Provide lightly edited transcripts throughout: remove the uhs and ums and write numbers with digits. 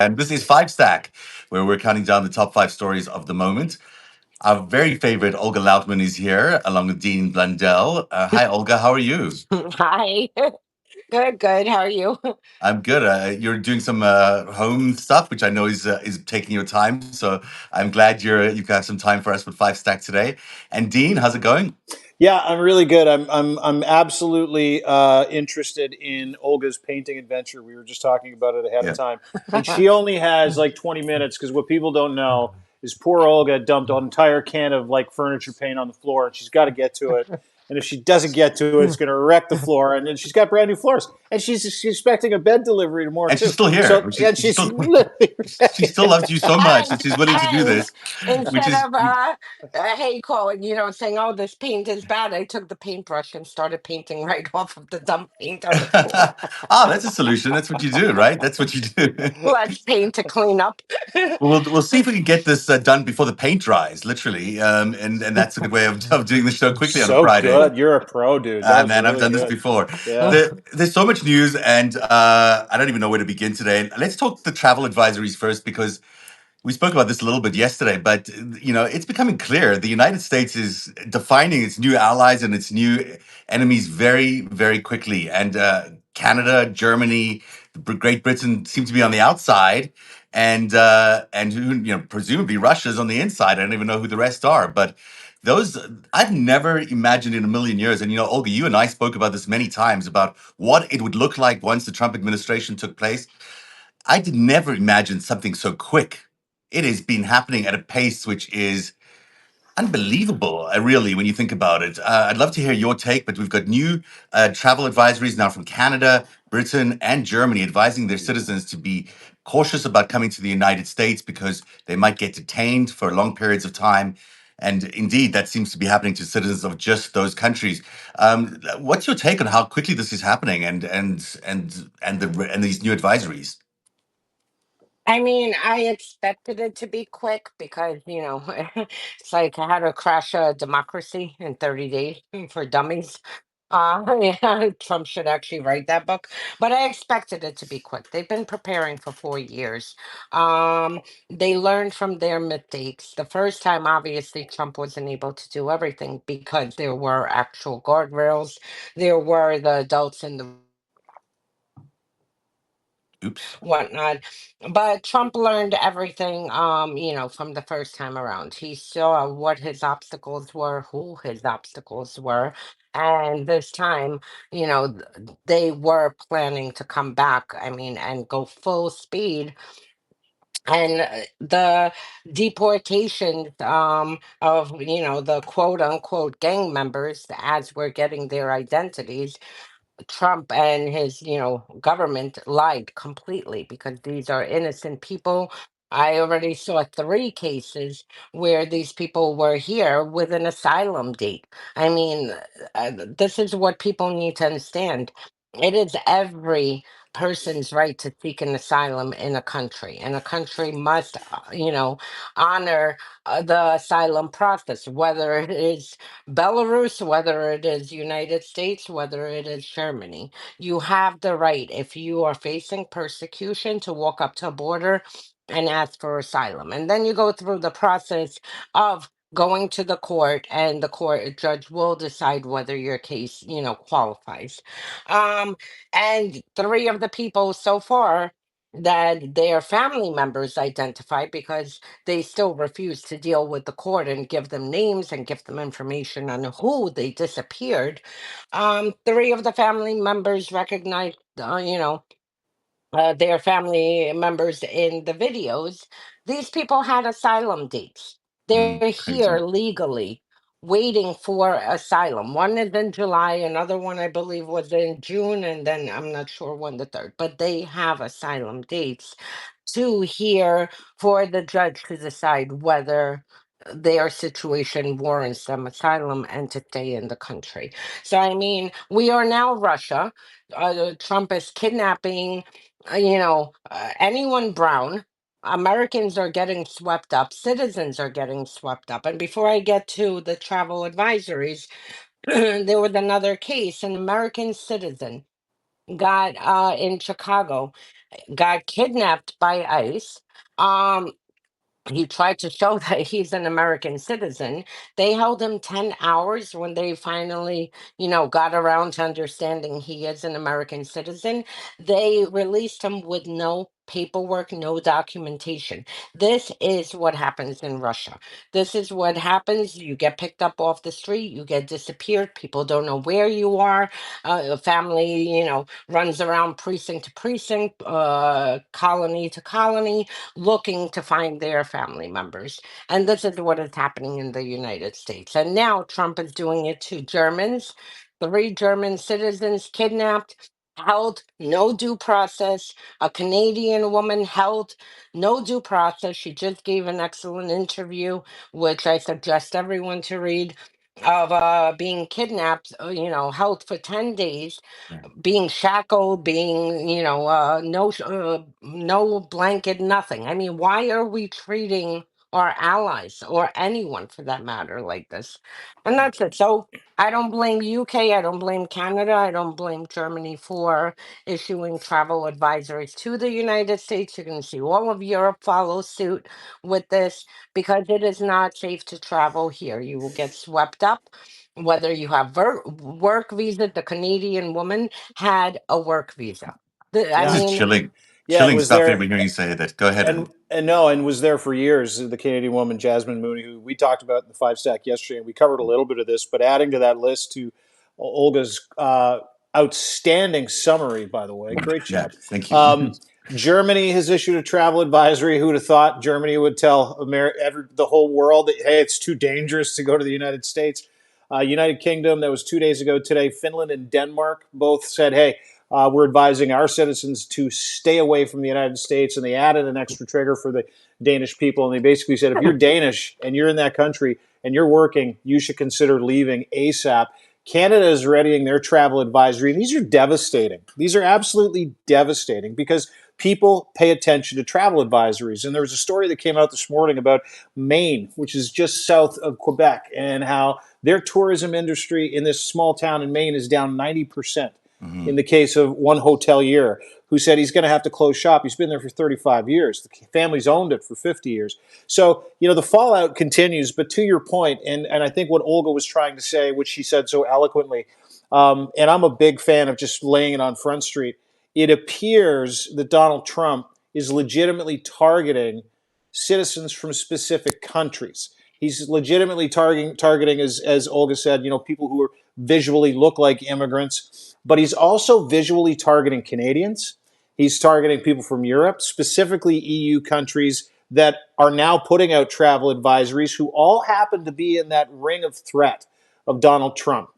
And this is FiveStack, where we're counting down the top 5 stories of the moment. Our very favorite Olga Lautman is here, along with Dean Blundell. Hi, Olga. How are you? Hi. Good, good. How are you? I'm good. You're doing some home stuff, which I know is taking your time. So I'm glad you've got some time for us with FiveStack today. And Dean, how's it going? Yeah, I'm really good. I'm absolutely interested in Olga's painting adventure. We were just talking about it ahead of Yeah. time, and she only has like 20 minutes because what people don't know is poor Olga dumped an entire can of like furniture paint on the floor, and she's got to get to it. And if she doesn't get to it, it's going to wreck the floor. And then she's got brand new floors, and she's expecting a bed delivery tomorrow And she's too. still here. So Which is and she's she's still literally she still loves you so much and that she's willing to do and this, which instead is of hey calling, saying, "Oh, this paint is bad," I took the paintbrush and started painting right off of the dump paint on the floor. that's a solution. That's what you do, right? That's what you do. Let's paint to clean up. We'll see if we can get this done before the paint dries, literally, and that's a good way of doing the show quickly on a so Friday. good. You're a pro, dude. That was Man, I've really done this good. before. Yeah. There's so much news, and I don't even know where to begin today. Let's talk the travel advisories first, because we spoke about this a little bit yesterday. But it's becoming clear the United States is defining its new allies and its new enemies very, very quickly. And Canada, Germany, Great Britain seem to be on the outside, and who presumably Russia's on the inside. I don't even know who the rest are, but those I've never imagined in a million years. And Olga, you and I spoke about this many times about what it would look like once the Trump administration took place. I did never imagine something so quick. It has been happening at a pace which is unbelievable, really, when you think about it. I'd love to hear your take, but we've got new travel advisories now from Canada, Britain, and Germany advising their citizens to be cautious about coming to the United States because they might get detained for long periods of time. And indeed, that seems to be happening to citizens of just those countries. What's your take on how quickly this is happening, and these new advisories? I mean, I expected it to be quick because, it's like how to crash a democracy in 30 days for dummies. Yeah, Trump should actually write that book. But I expected it to be quick. They've been preparing for 4 years. Um, they learned from their mistakes. The first time, obviously, Trump wasn't able to do everything because there were actual guardrails. There were the adults in the Oops. whatnot. But Trump learned everything, from the first time around. He saw what his obstacles were, who his obstacles were. And this time, they were planning to come back, I mean, and go full speed. And the deportation of, the quote unquote gang members, as we're getting their identities, Trump and his, government lied completely because these are innocent people. I already saw 3 cases where these people were here with an asylum date. I mean, this is what people need to understand. It is every person's right to seek an asylum in a country, and a country must, honor the asylum process, whether it is Belarus, whether it is United States, whether it is Germany. You have the right, if you are facing persecution, to walk up to a border and ask for asylum. And then you go through the process of going to the court, and the court judge will decide whether your case, qualifies. Um, and 3 of the people so far that their family members identified, because they still refuse to deal with the court and give them names and give them information on who they disappeared. 3 of the family members recognized, their family members in the videos. These people had asylum dates. They're here Crazy. legally waiting for asylum. One is in July, another one I believe was in June, and then I'm not sure when the third, but they have asylum dates to hear for the judge to decide whether their situation warrants them asylum and to stay in the country. So, I mean, we are now Russia. Trump is kidnapping, anyone brown. Americans are getting swept up, citizens are getting swept up. And before I get to the travel advisories, there was another case. An American citizen got in Chicago. got kidnapped by ICE. Um, he tried to show that he's an American citizen. They held him 10 hours when they finally, got around to understanding he is an American citizen. They released him with no paperwork, no documentation. This is what happens in Russia. This is what happens. You get picked up off the street, you get disappeared, people don't know where you are. A family, runs around precinct to precinct, colony to colony, looking to find their family members. And this is what is happening in the United States. And now Trump is doing it to Germans. Three German citizens kidnapped, held no due process. A Canadian woman held no due process. She just gave an excellent interview, which I suggest everyone to read, of being kidnapped, held for 10 days, Yeah. being shackled, being, no blanket, nothing. I mean, why are we treating our allies or anyone for that matter like this? And that's it. So I don't blame UK, I don't blame Canada, I don't blame Germany for issuing travel advisories to the United States. You're going to see all of Europe follow suit with this because it is not safe to travel here. You will get swept up. Whether you have work visa, the Canadian woman had a work visa. I This Yeah, is mean, chilling, yeah, and chilling was stuff there. every hearing you say that. Go ahead. And no, and was there for years. The Canadian woman Jasmine Mooney, who we talked about in the FiveStack yesterday, and we covered a little bit of this. But adding to that list to Olga's outstanding summary, by the way, great Yeah, job. thank you. Um, Germany has issued a travel advisory. Who'd have thought Germany would tell the whole world that hey, it's too dangerous to go to the United States. United Kingdom, that was 2 days ago today. Finland and Denmark both said, hey, we're advising our citizens to stay away from the United States, and they added an extra trigger for the Danish people. And they basically said, if you're Danish and you're in that country and you're working, you should consider leaving ASAP. Canada is readying their travel advisory. These are devastating. These are absolutely devastating because people pay attention to travel advisories. And there was a story that came out this morning about Maine, which is just south of Quebec, and how their tourism industry in this small town in Maine is down 90%. In Hmm. the case of one hotelier who said he's going to have to close shop. He's been there for 35 years. The family's owned it for 50 years. So, the fallout continues. But to your point, and I think what Olga was trying to say, which she said so eloquently, and I'm a big fan of just laying it on Front Street, it appears that Donald Trump is legitimately targeting citizens from specific countries. He's legitimately targeting, as Olga said, people who are visually look like immigrants, but he's also visually targeting Canadians. He's targeting people from Europe, specifically EU countries that are now putting out travel advisories who all happen to be in that ring of threat of Donald Trump.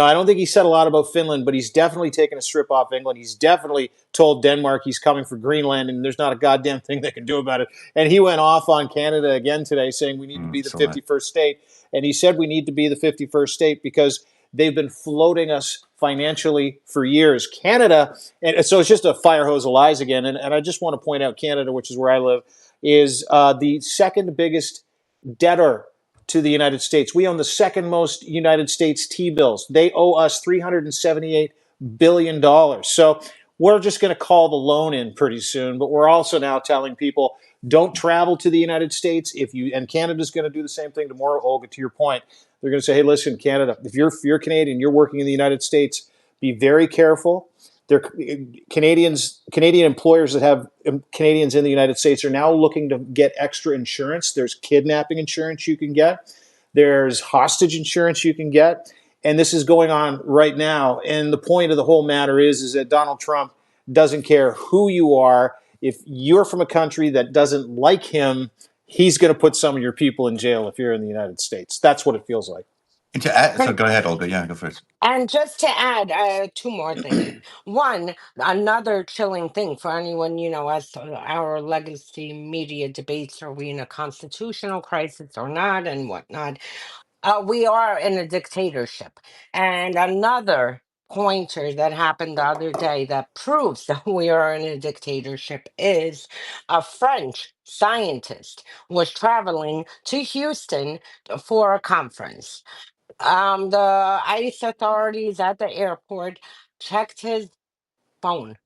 I don't think he said a lot about Finland, but he's definitely taken a strip off England. He's definitely told Denmark he's coming for Greenland, and there's not a goddamn thing they can do about it. And he went off on Canada again today, saying we need to be the So that. 51st state. And he said we need to be the 51st state because they've been floating us financially for years. Canada, and so it's just a fire hose of lies again. And I just want to point out Canada, which is where I live, is the second biggest debtor to the United States. We own the second most United States T-bills. They owe us $378 billion. So we're just going to call the loan in pretty soon. But we're also now telling people don't travel to the United States. And Canada's going to do the same thing tomorrow, Olga, to your point. They're going to say, hey, listen, Canada, if you're Canadian, you're working in the United States, be very careful. They're Canadian employers that have Canadians in the United States are now looking to get extra insurance. There's kidnapping insurance you can get. There's hostage insurance you can get. And this is going on right now. And the point of the whole matter is that Donald Trump doesn't care who you are. If you're from a country that doesn't like him, he's going to put some of your people in jail if you're in the United States. That's what it feels like. And to add, so go ahead, Olga. Yeah, go first. and just to add two more things. One, another chilling thing for anyone, as to our legacy media debates, are we in a constitutional crisis or not, and whatnot. We are in a dictatorship. And another pointer that happened the other day that proves that we are in a dictatorship is a French scientist was traveling to Houston for a conference. The ICE authorities at the airport checked his phone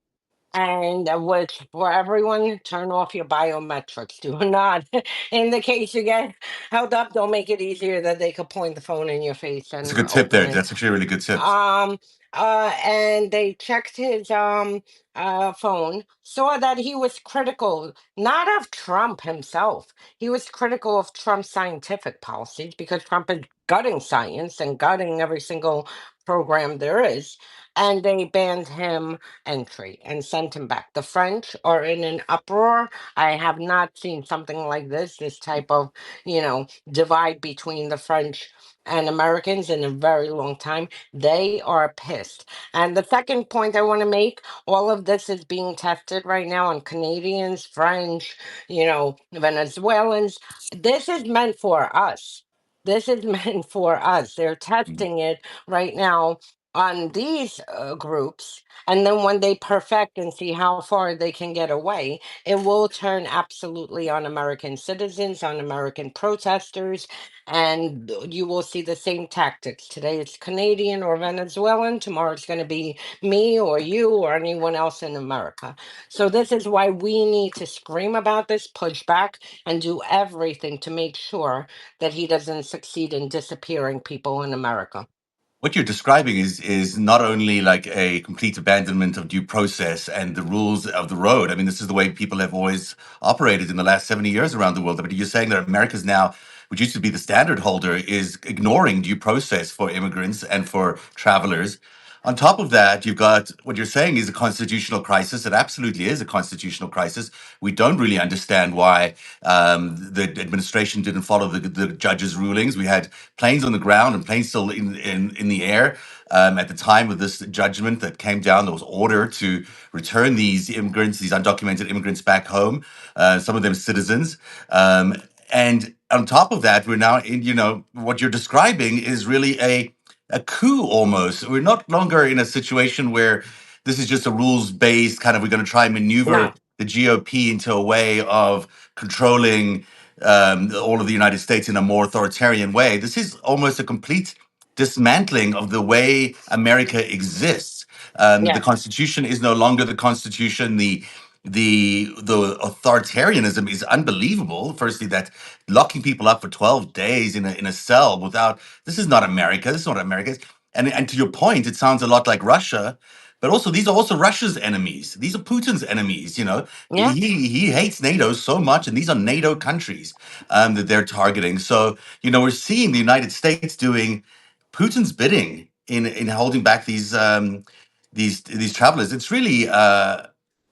And which for everyone, turn off your biometrics. Do not, in the case you get held up, don't make it easier that they could point the phone in your face It's a and good tip open there. it. That's actually a really good tip. Um, and they checked his phone, saw that he was critical not of Trump himself. He was critical of Trump's scientific policies because Trump is gutting science and gutting every single program there is. And they banned him entry and sent him back. The French are in an uproar. I have not seen something like this type of, divide between the French and Americans in a very long time. They are pissed. And the second point I want to make, all of this is being tested right now on Canadians, French, Venezuelans. This is meant for us. This is meant for us. They're Mm. testing it right now on these groups. And then when they perfect and see how far they can get away, it will turn absolutely on American citizens, on American protesters, and you will see the same tactics. Today it's Canadian or Venezuelan, tomorrow it's going to be me or you or anyone else in America. So this is why we need to scream about this, push back, and do everything to make sure that he doesn't succeed in disappearing people in America. What you're describing is not only like a complete abandonment of due process and the rules of the road. I mean, this is the way people have always operated in the last 70 years around the world. But you're saying that America's now, which used to be the standard holder, is ignoring due process for immigrants and for travelers. On top of that, you've got what you're saying is a constitutional crisis. It absolutely is a constitutional crisis. We don't really understand why the administration didn't follow the judge's rulings. We had planes on the ground and planes still in the air at the time of this judgment that came down. There was order to return these immigrants, these undocumented immigrants, back home. Some of them citizens. And on top of that, we're now in. What you're describing is really a coup almost. We're not longer in a situation where this is just a rules based kind of, we're going to try and maneuver No. the GOP into a way of controlling all of the United States in a more authoritarian way. This is almost a complete dismantling of the way America exists. The Yes. Constitution is no longer the Constitution. The authoritarianism is unbelievable. Firstly, that locking people up for 12 days in a cell without, this is not America. This is not America. And to your point, it sounds a lot like Russia, but also these are also Russia's enemies. These are Putin's enemies. Yeah. He hates NATO so much, and these are NATO countries that they're targeting. So we're seeing the United States doing Putin's bidding in holding back these travelers. It's really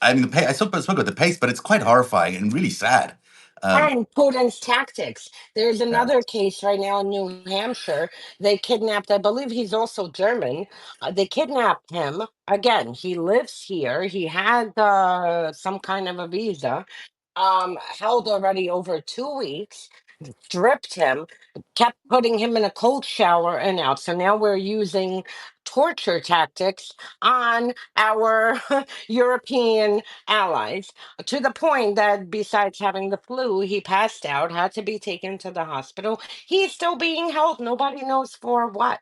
I mean, I spoke about the pace, but it's quite horrifying and really sad. Um, And Putin's tactics. There's yeah. another case right now in New Hampshire. They kidnapped, I believe he's also German. They kidnapped him. Again, he lives here. He had some kind of a visa, held already over 2 weeks, stripped him, kept putting him in a cold shower and out. So now we're using torture tactics on our European allies to the point that besides having the flu, he passed out, had to be taken to the hospital. He's still being held. Nobody knows for what.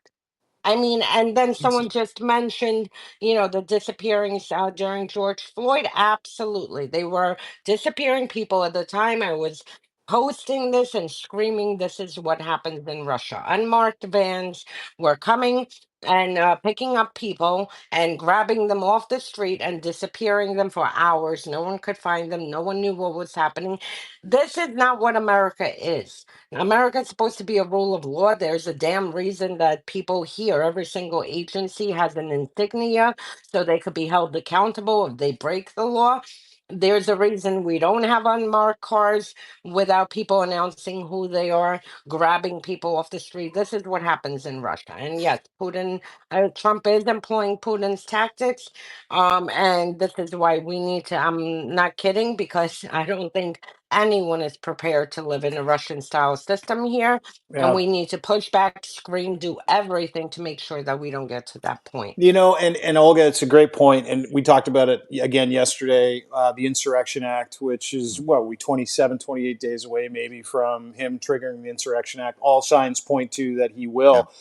I mean, and then someone just mentioned, the disappearings during George Floyd. Absolutely. They were disappearing people at the time. I was posting this and screaming, this is what happens in Russia. Unmarked vans were coming and picking up people and grabbing them off the street and disappearing them for hours. No one could find them. No one knew what was happening. This is not what America is. America's supposed to be a rule of law. There's a damn reason that people here, every single agency has an insignia so they could be held accountable if they break the law. There's a reason we don't have unmarked cars without people announcing who they are, grabbing people off the street. This is what happens in Russia. And yes, Trump is employing Putin's tactics. And this is why we need to, I'm not kidding because I don't think anyone is prepared to live in a Russian style system here. And Yeah. we need to push back, scream, do everything to make sure that we don't get to that point. And Olga, it's a great point, and we talked about it again yesterday. The Insurrection Act, which is what we 27, 28 days away, maybe from him triggering the Insurrection Act. All signs point to that he Yeah. will.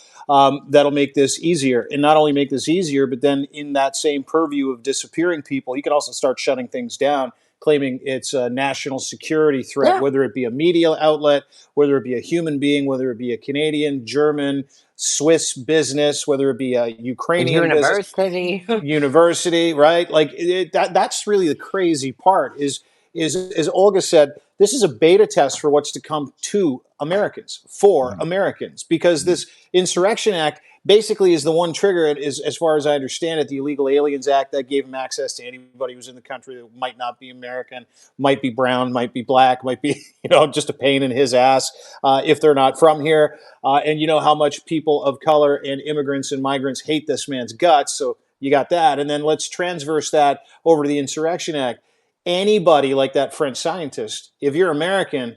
That'll make this easier, and not only make this easier, but then in that same purview of disappearing people, he can also start shutting things down, claiming it's a national security threat, Yeah. whether it be a media outlet, whether it be a human being, whether it be a Canadian, German, Swiss business, whether it be a A Ukrainian business, university. university, right? Like that's really the crazy part. Is as Olga said, this is a beta test for what's to come to Americans, for Mhm. Americans, because Mhm. this Insurrection Act basically is the one trigger. It is, as far as I understand it, the Illegal Aliens Act that gave him access to anybody who's in the country that might not be American, might be brown, might be black, might be just a pain in his ass if they're not from here. And you know how much people of color and immigrants and migrants hate this man's guts. So you got that. And then let's transverse that over to the Insurrection Act. Anybody like that French scientist, if you're American,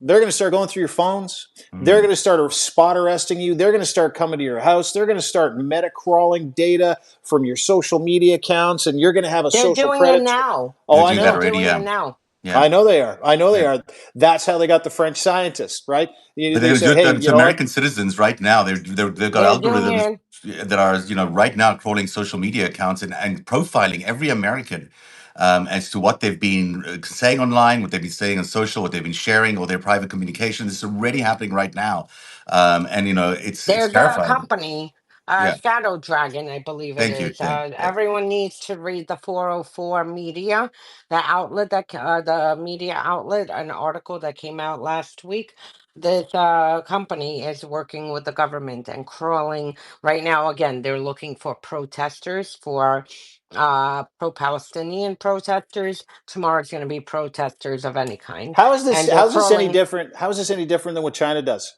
they're going to start going through your phones. They're Mhm. going to start spot arresting you. They're going to start coming to your house. They're going to start meta crawling data from your social media accounts, and you're going to have a They're social doing it credit. now. Oh, They're I doing that They're know. already. doing it Yeah. now. Yeah. I know they are. I know they Yeah. are. That's how they got the French scientists, right? But they're They going to do said, it hey, to you know what? American citizens right now. They've got They're doing algorithms it. that are right now crawling social media accounts and profiling every American as to what they've been saying online, what they've been saying on social, what they've been sharing, or their private communication. This is already happening right now, and it's There's a terrifying. company, Yeah. Shadow Dragon, I believe it Thank you. is. Thank. Yeah. Everyone needs to read the 404 Media, the media outlet, an article that came out last week. This company is working with the government and crawling right now. Again, they're looking for protesters, for pro-Palestinian protesters. Tomorrow's going to be protesters of any kind, How is this? and they're How is this any crawling. different? How is this any different than what China does?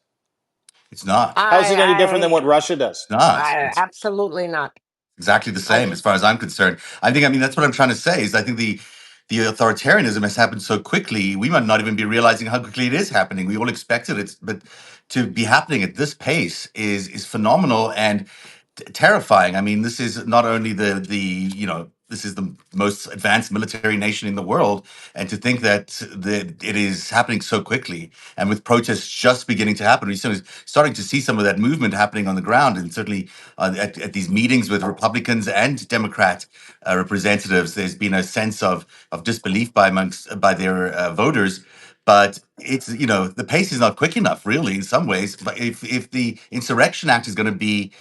It's not. How is it any different than I, what Russia does? It's not. I It's absolutely not. exactly the I same as far as I'm concerned. I mean, that's what I'm trying to say is I think the authoritarianism has happened so quickly, we might not even be realizing how quickly it is happening. We all expected it, but to be happening at this pace is phenomenal and terrifying. I mean, this is not only this is the most advanced military nation in the world, and to think that it is happening so quickly, and with protests just beginning to happen, we're starting to see some of that movement happening on the ground, and certainly at these meetings with Republicans and Democrat representatives, there's been a sense of disbelief by their voters. But it's the pace is not quick enough, really, in some ways. But if the Insurrection Act is going to be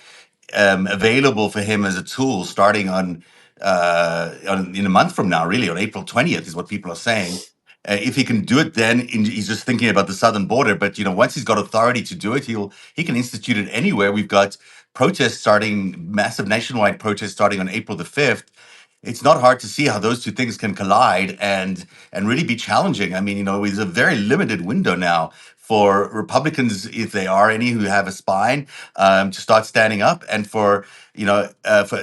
available for him as a tool starting in a month from now, really on April 20th is what people are saying. If he can do it, then he's just thinking about the southern border. But once he's got authority to do it, he can institute it anywhere. We've got protests starting, massive nationwide protests starting on April the 5th. It's not hard to see how those two things can collide and really be challenging. I mean, it's a very limited window now for Republicans, if they are any who have a spine, to start standing up, and for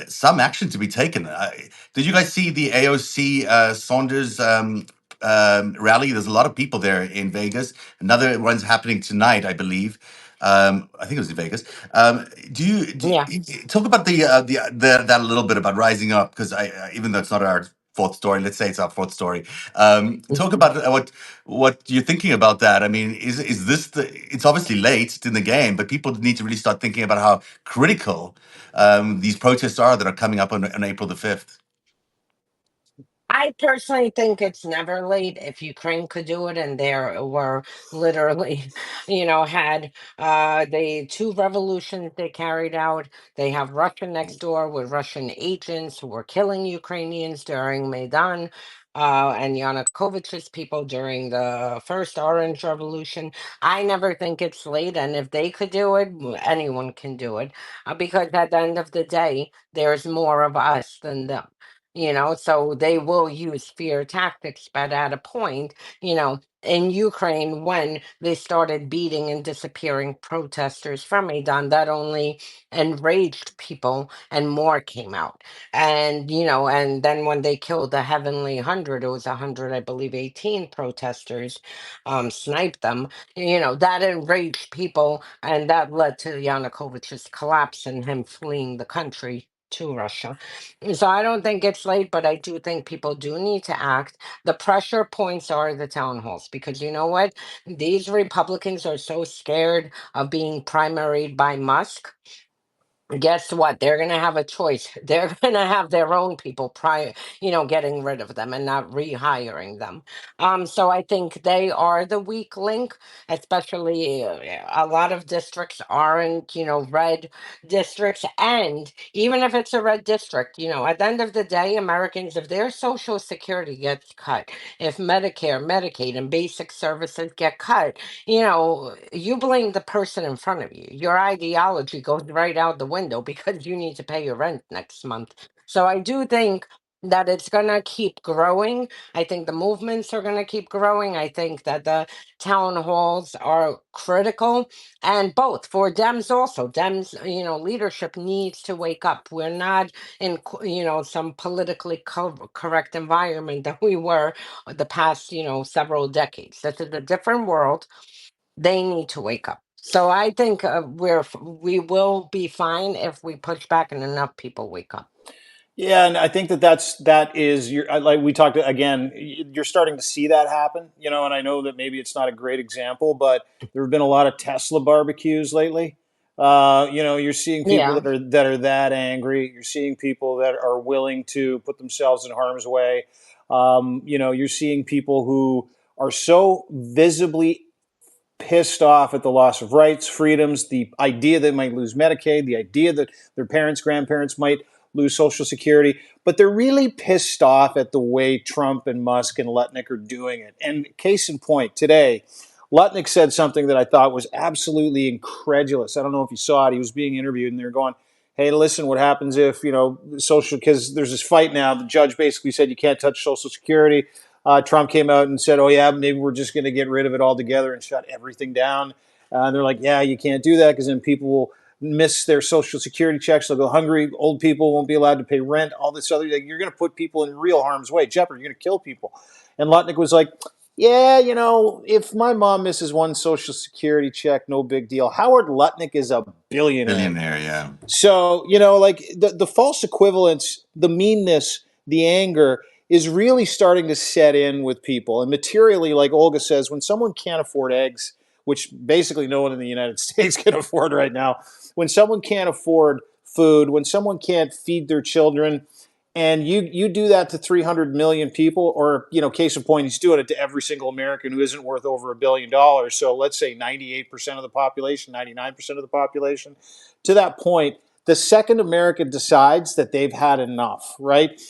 some action to be taken. Did you guys see the AOC Saunders rally? There's a lot of people there in Vegas. Another one's happening tonight, I believe. I think it was in Vegas. Yeah. Talk about that a little bit about rising up, because even though it's not our fourth story, let's say it's our fourth story. Talk about what you're thinking about that. I mean, is this it's obviously late in the game, but people need to really start thinking about how critical these protests are that are coming up on April the 5th. I personally think it's never late if Ukraine could do it, and there were literally, had the two revolutions they carried out. They have Russia next door with Russian agents who were killing Ukrainians during Maidan, and Yanukovych's people during the first Orange Revolution. I never think it's late, and if they could do it, anyone can do it, because at the end of the day, there's more of us than them. so they will use fear tactics. But at a point, in Ukraine, when they started beating and disappearing protesters from Maidan, that only enraged people and more came out. And then when they killed the Heavenly Hundred, it was 100, I believe, 18 protesters, sniped them, that enraged people, and that led to Yanukovych's collapse and him fleeing the country to Russia. So I don't think it's late, but I do think people do need to act. The pressure points are the town halls, because you know what? These Republicans are so scared of being primaried by Musk. Guess what? They're going to have a choice. They're going to have their own people getting rid of them and not rehiring them. So I think they are the weak link, especially a lot of districts aren't, red districts. And even if it's a red district, at the end of the day, Americans, if their Social Security gets cut, if Medicare, Medicaid, and basic services get cut, you blame the person in front of you. Your ideology goes right out the window because you need to pay your rent next month. So I do think that it's going to keep growing. I think the movements are going to keep growing. I think that the town halls are critical, and both for Dems also. Dems, leadership needs to wake up. We're not in, some politically correct environment that we were the past, several decades. This is a different world. They need to wake up. So I think we will be fine if we push back and enough people wake up. Yeah, and I think that is like we talked again. You're starting to see that happen, and I know that maybe it's not a great example, but there have been a lot of Tesla barbecues lately. You're seeing people Yeah. that are that angry. You're seeing people that are willing to put themselves in harm's way. You're seeing people who are so visibly pissed off at the loss of rights, freedoms, the idea they might lose Medicaid, the idea that their parents, grandparents might lose Social Security, but they're really pissed off at the way Trump and Musk and Lutnick are doing it. And case in point, today, Lutnick said something that I thought was absolutely incredulous. I don't know if you saw it. He was being interviewed, and they're going, "Hey, listen, what happens if social? Because there's this fight now. The judge basically said you can't touch Social Security. Trump came out and said, "Oh yeah, maybe we're just going to get rid of it altogether and shut everything down." And they're like, "Yeah, you can't do that because then people will miss their Social Security checks. They'll go hungry. Old people won't be allowed to pay rent. All this other, like, you're going to put people in real harm's way. Jeopardy. You're going to kill people." And Lutnick was like, "Yeah, if my mom misses one Social Security check, no big deal. Howard Lutnick is a billionaire." Billionaire, yeah. So, like the false equivalence, the meanness, the anger is really starting to set in with people. And materially, like Olga says, when someone can't afford eggs, which basically no one in the United States can afford right now, when someone can't afford food, when someone can't feed their children, and you do that to 300 million people, or case in point, he's doing it to every single American who isn't worth over $1 billion. So let's say 98% of the population, 99% of the population. To that point, the second America decides that they've had enough, right?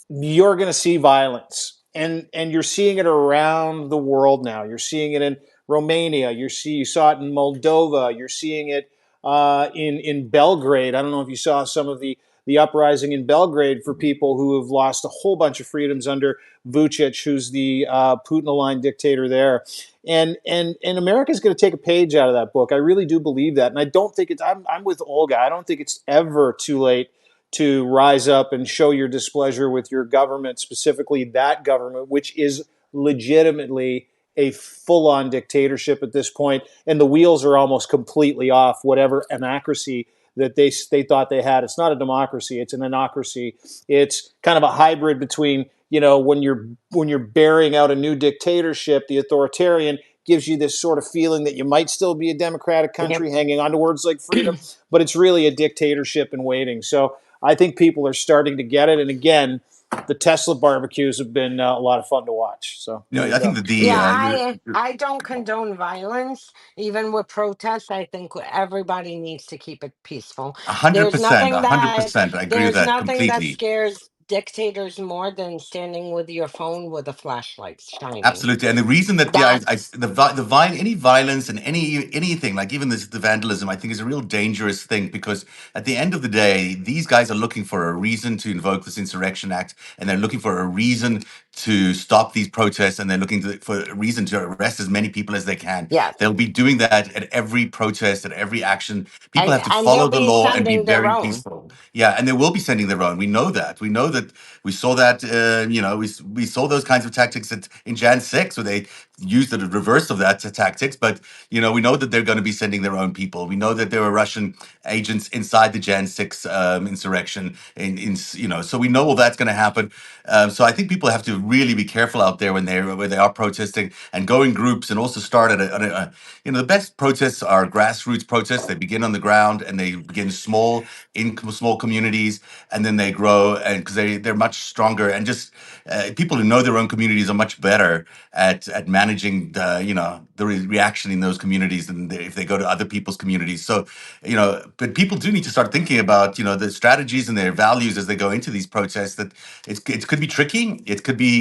You're going to see violence, and you're seeing it around the world now. You're seeing it in Romania. You saw it in Moldova. You're seeing it in Belgrade. I don't know if you saw some of the uprising in Belgrade for people who have lost a whole bunch of freedoms under Vucic, who's the Putin-aligned dictator there. And America's going to take a page out of that book. I really do believe that, and I don't think it's. I'm with Olga. I don't think it's ever too late to rise up and show your displeasure with your government, specifically that government, which is legitimately a full-on dictatorship at this point, and the wheels are almost completely off whatever anacracy that they thought they had. It's not a democracy; it's an anocracy. It's kind of a hybrid between when you're bearing out a new dictatorship, the authoritarian gives you this sort of feeling that you might still be a democratic Yep. country hanging on to words like freedom, but it's really a dictatorship in waiting. So I think people are starting to get it. And again, the Tesla barbecues have been a lot of fun to watch. So there you I think go. that Yeah, I don't condone violence. Even with protests, I think everybody needs to keep it peaceful. a hundred There's percent, nothing a hundred that percent. I agree with there's that nothing that completely. scares. dictators more than standing with your phone with a flashlight shining. Absolutely, and the reason that That's any violence and anything like even this the vandalism, I think is a real dangerous thing because at the end of the day, these guys are looking for a reason to invoke this insurrection act, and they're looking for a reason to stop these protests, and they're looking for a reason to arrest as many people as they can. yes. They'll be doing that at every protest, at every action. People have to And follow they'll the be law and be sending their very own. peaceful. Yeah, and they will be sending their own. We know that. We know that. We saw that. We saw those kinds of tactics in Jan 6, where they used the reverse of that tactics. But we know that they're going to be sending their own people. We know that there were Russian agents inside the Jan 6 insurrection. So we know all that's going to happen. So I think people have to really be careful out there where they are protesting and go in groups and also start the best protests are grassroots protests. They begin on the ground and they begin small in small communities, and then they grow, and because they're much stronger, and just people who know their own communities are much better at managing the reaction in those communities than if they go to other people's communities. So but people do need to start thinking about the strategies and their values as they go into these protests. That it could be tricky.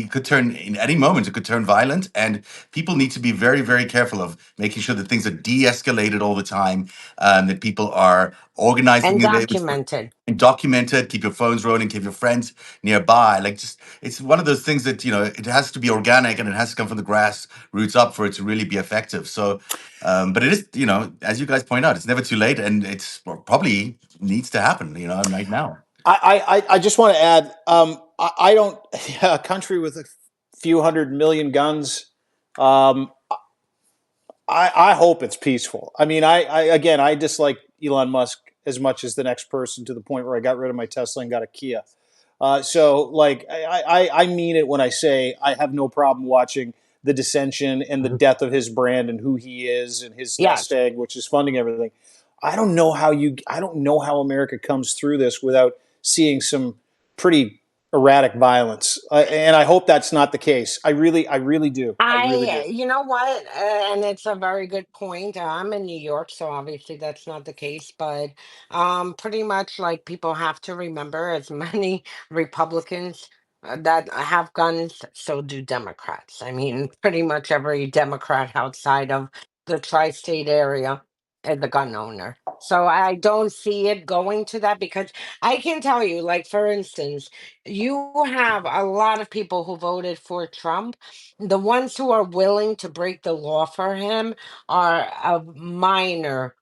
Could turn in any moment. It could turn violent, and people need to be very, very careful of making sure that things are de-escalated all the time. That people are organizing And it documented. and document it. Keep your phones rolling. Keep your friends nearby. Like, just it's one of those things that it has to be organic and it has to come from the grassroots up for it to really be effective. So, but it is as you guys point out, it's never too late, and it's probably needs to happen right now. I just want to add, I don't, a country with a few 100 million guns, um, I hope it's peaceful. I mean, again, I dislike Elon Musk as much as the next person, to the point where I got rid of my Tesla and got a Kia. So, like, I mean it when I say I have no problem watching the dissension and the death of his brand and who he is and his nest Yes. egg, which is funding everything. I don't know how America comes through this without seeing some pretty erratic violence, and I hope that's not the case. I really do. I really do. You know what? And it's a very good point. I'm in New York, so obviously that's not the case. But pretty much like people have to remember, as many Republicans that have guns, so do Democrats. I mean, pretty much every Democrat outside of the tri-state area is a gun owner. So I don't see it going to that, because I can tell you, like, for instance, you have a lot of people who voted for Trump. The ones who are willing to break the law for him are a minor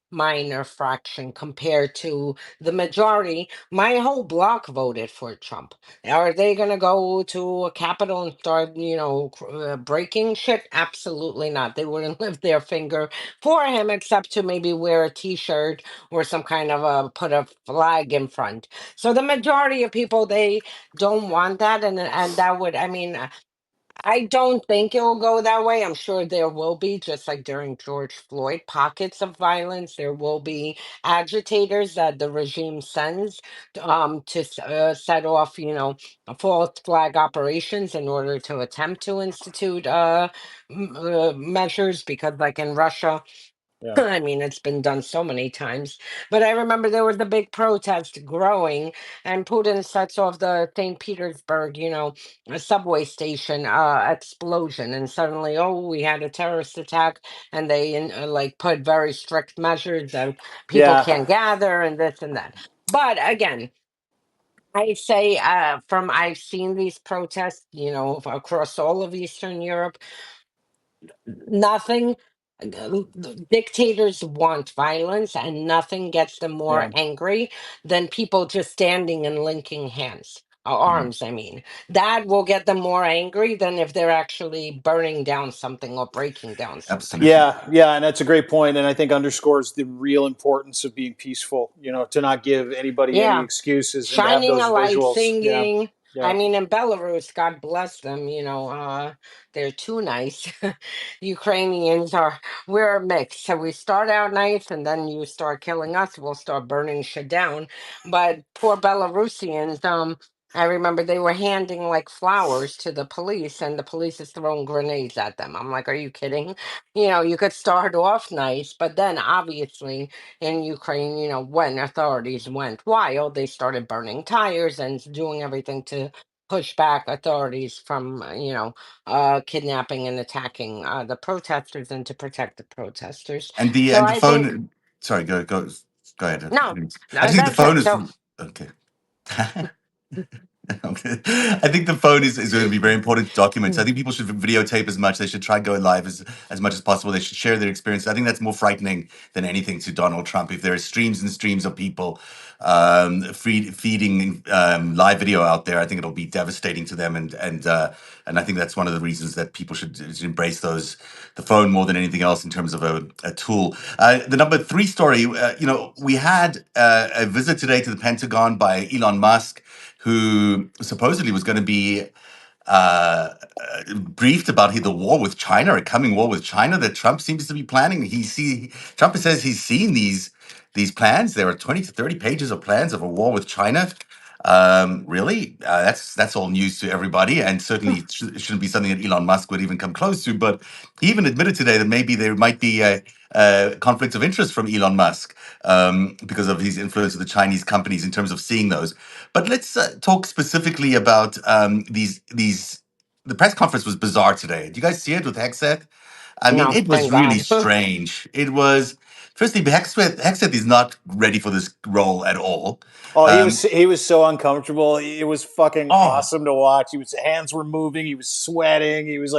fraction compared to the majority. My whole block voted for Trump. Are they going to go to a Capitol and start, breaking shit? Absolutely not. They wouldn't lift their finger for him, except to maybe wear a T-shirt or some kind of put a flag in front. So the majority of people, they don't want that, and that would, I mean, I don't think it will go that way. I'm sure there will be, just like during George Floyd, pockets of violence. There will be agitators that the regime sends to set off, false flag operations in order to attempt to institute measures. Because, like in Russia, Yeah. I mean, it's been done so many times. But I remember there was a big protest growing, and Putin sets off the St. Petersburg, a subway station explosion. And suddenly, oh, we had a terrorist attack, and they like put very strict measures that people Yeah. can't gather and this and that. But again, I say from I've seen these protests, across all of Eastern Europe. Nothing. Dictators want violence, and nothing gets them more Yeah. angry than people just standing and linking hands, Mhm. arms. I mean, that will get them more angry than if they're actually burning down something or breaking down something. Absolutely. Yeah, yeah, and that's a great point, and I think underscores the real importance of being peaceful. To not give anybody any Yeah. excuses and to have Shining a those light, visuals. Yeah, singing. I yeah, mean, in Belarus, God bless them, they're too nice. Ukrainians are, we're a mix. So we start out nice, and then you start killing us, we'll start burning shit down. But poor Belarusians, I remember they were handing like flowers to the police, and the police is throwing grenades at them. I'm like, are you kidding? You could start off nice, but then obviously in Ukraine, when authorities went wild, they started burning tires and doing everything to push back authorities from, kidnapping and attacking the protesters and to protect the protesters. And the So and the I think, phone. Sorry, go ahead. no, I think the that's phone it. is So, okay. Okay. I think the phone is going to be very important to documents. I think people should videotape as much. They should try go live as much as possible. They should share their experience. I think that's more frightening than anything to Donald Trump. If there are streams and streams of people feeding live video out there, I think it'll be devastating to them. And I think that's one of the reasons that people should embrace the phone more than anything else in terms of a tool. The number three story, we had a visit today to the Pentagon by Elon Musk, who supposedly was going to be briefed about the war with China, a coming war with China that Trump seems to be planning. Trump says he's seen these plans. There are 20 to 30 pages of plans of a war with China. Really, that's all news to everybody, and certainly shouldn't be something that Elon Musk would even come close to. But he even admitted today that maybe there might be a conflict of interest from Elon Musk because of his influence of the Chinese companies in terms of seeing those. But let's talk specifically about these. The press conference was bizarre today. Do you guys see it with Hexeth? I mean, no, it was thank really God. strange. It was firstly, Hexeth is not ready for this role at all. Oh, Um, he was so uncomfortable. It was fucking oh, awesome to watch. His hands were moving. He was sweating. He was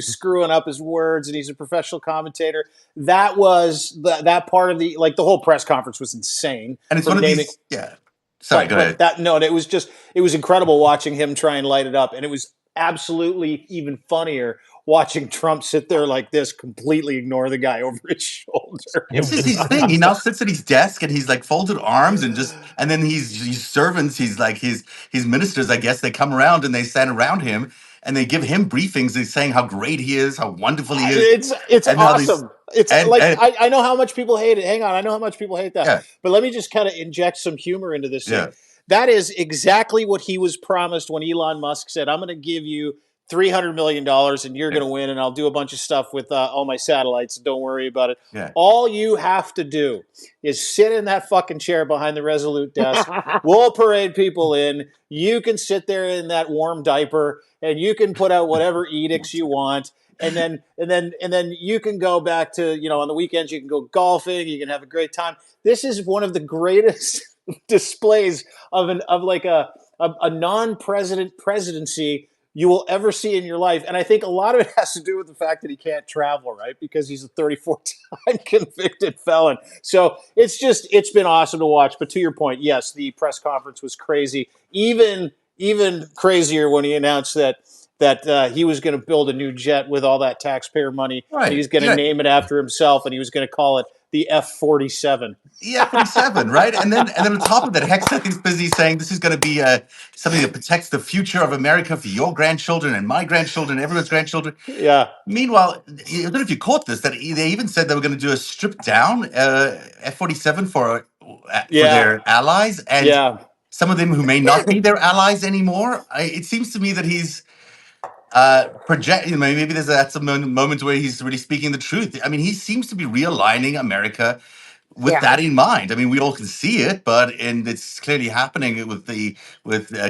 screwing up his words, and he's a professional commentator. That part of the whole press conference was insane and it's one from of naming. these. Yeah. Sorry, But go ahead. that no, it was incredible watching him try and light it up, and it was absolutely even funnier watching Trump sit there like this, completely ignore the guy over his shoulder. This is his thing. He now sits at his desk and he's like folded arms and then his servants, he's like his ministers, I guess, they come around and they stand around him and they give him briefings. They're saying how great he is, how wonderful he is, It's and how these awesome. It's like and I know how much people hate it. Hang on, I know how much people hate that. yeah, But let me just kind of inject some humor into this thing. yeah, That is exactly what he was promised when Elon Musk said, "I'm going to give you $300 million and you're yeah, going to win, and I'll do a bunch of stuff with all my satellites. Don't worry about it. yeah. All you have to do is sit in that fucking chair behind the Resolute desk. We'll parade people in. You can sit there in that warm diaper, and you can put out whatever edicts you want." And then you can go back to, on the weekends you can go golfing, you can have a great time. This is one of the greatest displays of a non-president presidency you will ever see in your life. And I think a lot of it has to do with the fact that he can't travel, right? Because he's a 34-time convicted felon. So it's been awesome to watch. But to your point, yes, the press conference was crazy. Even crazier when he announced that he was going to build a new jet with all that taxpayer money, and he Right. was going to Yeah. name it after himself, and he was going to call it the F-47. Yeah, 47, right? And then on top of that, Hexeth is busy saying this is going to be something that protects the future of America for your grandchildren and my grandchildren, everyone's grandchildren. Yeah, Meanwhile, I don't know if you caught this, that they even said they were going to do a stripped down F-47 for yeah, their allies, and yeah. some of them who may not be their allies anymore. It seems to me that he's project. Maybe that's a moment where he's really speaking the truth. I mean, he seems to be realigning America with Yeah, that in mind. I mean, we all can see it, and it's clearly happening with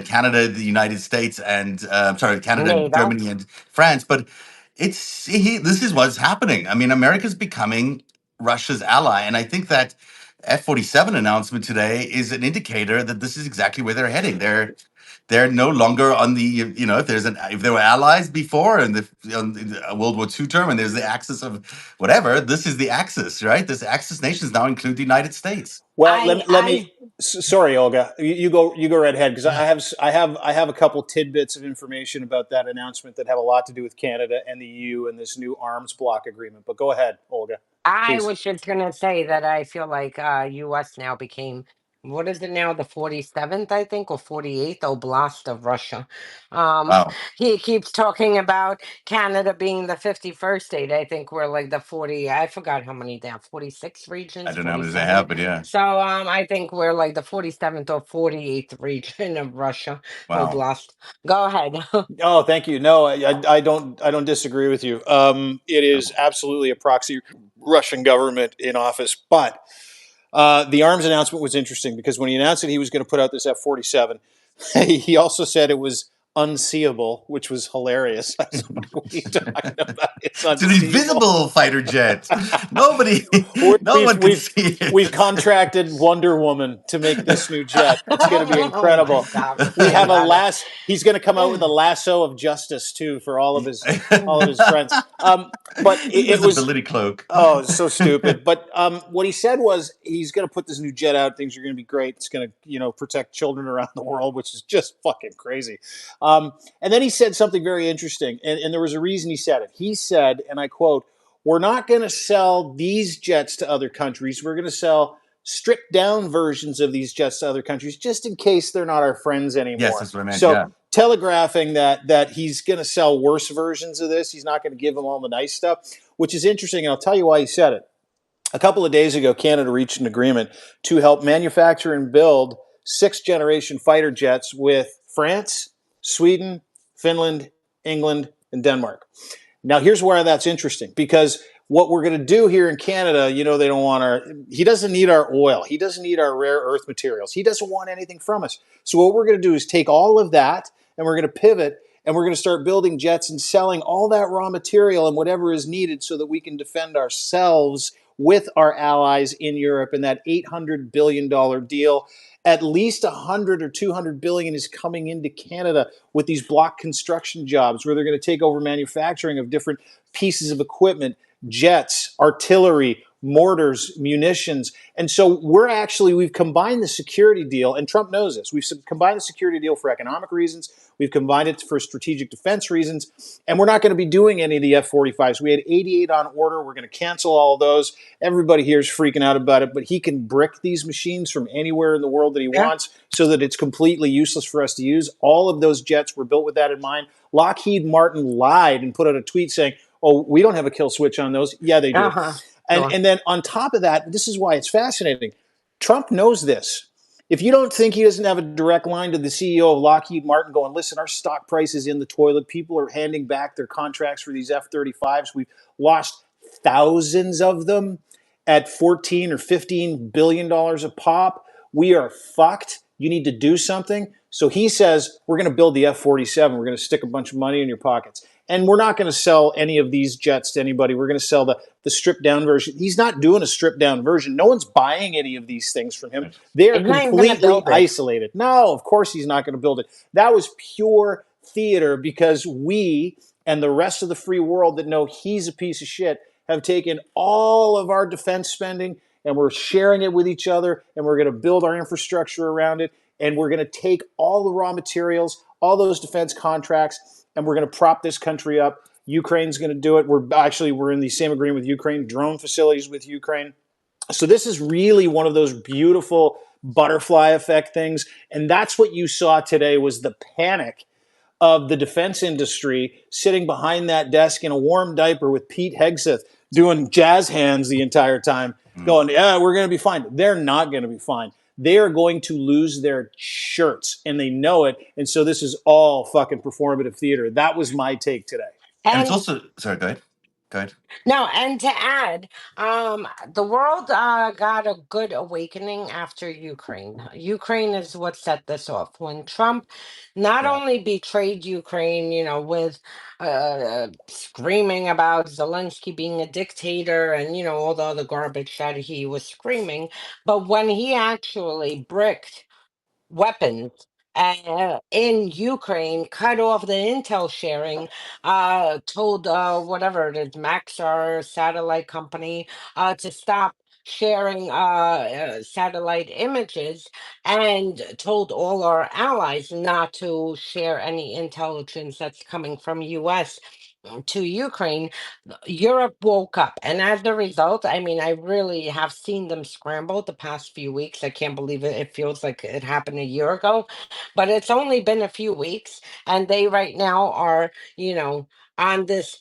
Canada, the United States, and sorry, Canada, and NATO. Germany, and France. But this is what's happening. I mean, America's becoming Russia's ally, and I think that F-47 announcement today is an indicator that this is exactly where they're heading. They're no longer on the if there were allies before and the World War II term and there's the axis of whatever, this is the axis, right? This axis nations now include the United States. Well, I let I me. Sorry, Olga. You go right ahead, because I have a couple tidbits of information about that announcement that have a lot to do with Canada and the EU and this new arms block agreement. But go ahead, Olga, I please. was just gonna say that I feel like U.S. now became what is it now, the 47th, I think, or 48th oblast of Russia. Um, Wow. he keeps talking about Canada being the 51st state. I think we're like the 40, I forgot how many they have, 46 I regions, don't know how many they 47. have, but yeah. So I think we're like the 47th or 48th region of Russia Wow. oblast. Go ahead. Oh, thank you. No, I don't disagree with you. It is absolutely a proxy Russian government in office, but the arms announcement was interesting because when he announced that he was going to put out this F-47, he also said it was unseeable, which was hilarious. I was like, what are you talking about? It's It's an unseeable. invisible fighter jet. Nobody, no We've one can we've see we've it. contracted Wonder Woman to make this new jet. It's going to be Oh my incredible. God. We I have a love it. lasso. He's going to come out with a lasso of justice too for all of his friends. But it was Invisibility cloak. oh, it's so stupid. But what he said was he's going to put this new jet out. Things are going to be great. It's going to protect children around the world, which is just fucking crazy. And then he said something very interesting, and there was a reason he said it. He said, and I quote, "We're not going to sell these jets to other countries. We're going to sell stripped down versions of these jets to other countries, just in case they're not our friends Yes, anymore." that's what I meant. So Yeah. telegraphing that he's going to sell worse versions of this. He's not going to give them all the nice stuff, which is interesting. And I'll tell you why he said it. A couple of days ago, Canada reached an agreement to help manufacture and build sixth generation fighter jets with France, Sweden, Finland, England, and Denmark. Now, here's where that's interesting because what we're going to do here in Canada, they don't want he doesn't need our oil. He doesn't need our rare earth materials. He doesn't want anything from us. So, what we're going to do is take all of that and we're going to pivot and we're going to start building jets and selling all that raw material and whatever is needed so that we can defend ourselves with our allies in Europe. And that $800 billion deal, at least 100 or 200 billion is coming into Canada with these block construction jobs where they're going to take over manufacturing of different pieces of equipment, jets, artillery, mortars, munitions. And so we've combined the security deal, and Trump knows this. We've combined the security deal for economic reasons. We've combined it for strategic defense reasons, and we're not going to be doing any of the F-45s. We had 88 on order. We're going to cancel all of those. Everybody here is freaking out about it, but he can brick these machines from anywhere in the world that he Yeah. wants so that it's completely useless for us to use. All of those jets were built with that in mind. Lockheed Martin lied and put out a tweet saying, "Oh, we don't have a kill switch on those." Yeah, they do. Uh-huh. And Sure. and then on top of that, this is why it's fascinating. Trump knows this. If you don't think he doesn't have a direct line to the CEO of Lockheed Martin going, "Listen, our stock price is in the toilet. People are handing back their contracts for these F-35s. We've lost thousands of them at 14 or $15 billion a pop. We are fucked. You need to do something." So he says, "We're going to build the F-47. We're going to stick a bunch of money in your pockets. And we're not going to sell any of these jets to anybody. We're going to sell the stripped down version." He's not doing a stripped down version. No one's buying any of these things from him. They are He's not even going to completely build it. isolated. No, of course he's not going to build it. That was pure theater because we and the rest of the free world that know he's a piece of shit have taken all of our defense spending and we're sharing it with each other and we're going to build our infrastructure around it and we're going to take all the raw materials, all those defense contracts, and we're going to prop this country up. Ukraine's going to do it. We're in the same agreement with Ukraine, drone facilities with Ukraine. So this is really one of those beautiful butterfly effect things. And that's what you saw today was the panic of the defense industry sitting behind that desk in a warm diaper with Pete Hegseth doing jazz hands the entire time, Mm. going, "Yeah, we're going to be fine." They're not going to be fine. They are going to lose their shirts, and they know it. And so this is all fucking performative theater. That was my take today. And it's And also, sorry, go ahead. Go ahead. no, and to add, the world got a good awakening after Ukraine. Ukraine is what set this off. When Trump not Yeah. only betrayed Ukraine, with screaming about Zelensky being a dictator and, all the other garbage that he was screaming, but when he actually bricked weapons in Ukraine, cut off the intel sharing, told whatever it is, Maxar satellite company, to stop sharing satellite images, and told all our allies not to share any intelligence that's coming from US. to Ukraine, Europe woke up. And as a result, I mean, I really have seen them scramble the past few weeks. I can't believe it. It feels like it happened a year ago, but it's only been a few weeks. And they right now are, on this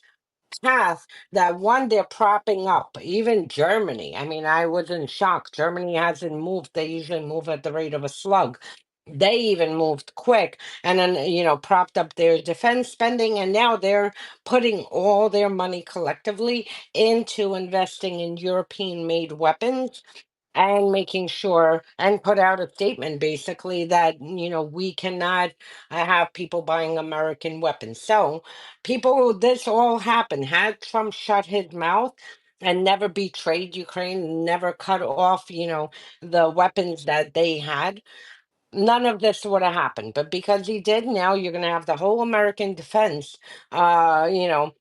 path that one they're propping up even Germany. I mean, I was in shock. Germany hasn't moved. They usually move at the rate of a slug. They even moved quick and then, propped up their defense spending. And now they're putting all their money collectively into investing in European made weapons and making sure and put out a statement basically that we cannot have people buying American weapons. So people, this all happened had Trump shut his mouth and never betrayed Ukraine, never cut off the weapons that they had, none of this would have happened. But because he did, now you're going to have the whole American defense uh you know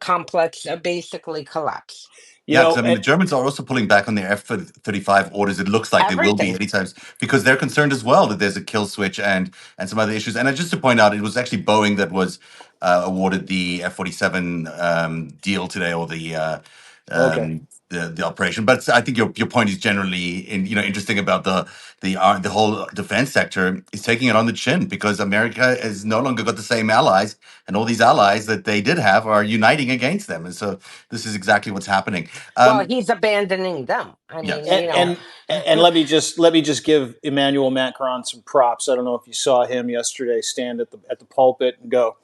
complex basically collapse. You Yeah, because know, I mean, the Germans are also pulling back on their F-35 orders. It looks like they will be Everything. anytime because they're concerned as well that there's a kill switch and some other issues. And just to point out, it was actually Boeing that was awarded the F-47 deal today, or okay. the operation. But I think your point is generally interesting about the whole defense sector is taking it on the chin because America has no longer got the same allies, and all these allies that they did have are uniting against them, and so this is exactly what's happening. Well, Um, he's abandoning them. I yeah, mean, And and let me just give Emmanuel Macron some props. I don't know if you saw him yesterday stand at the pulpit and go,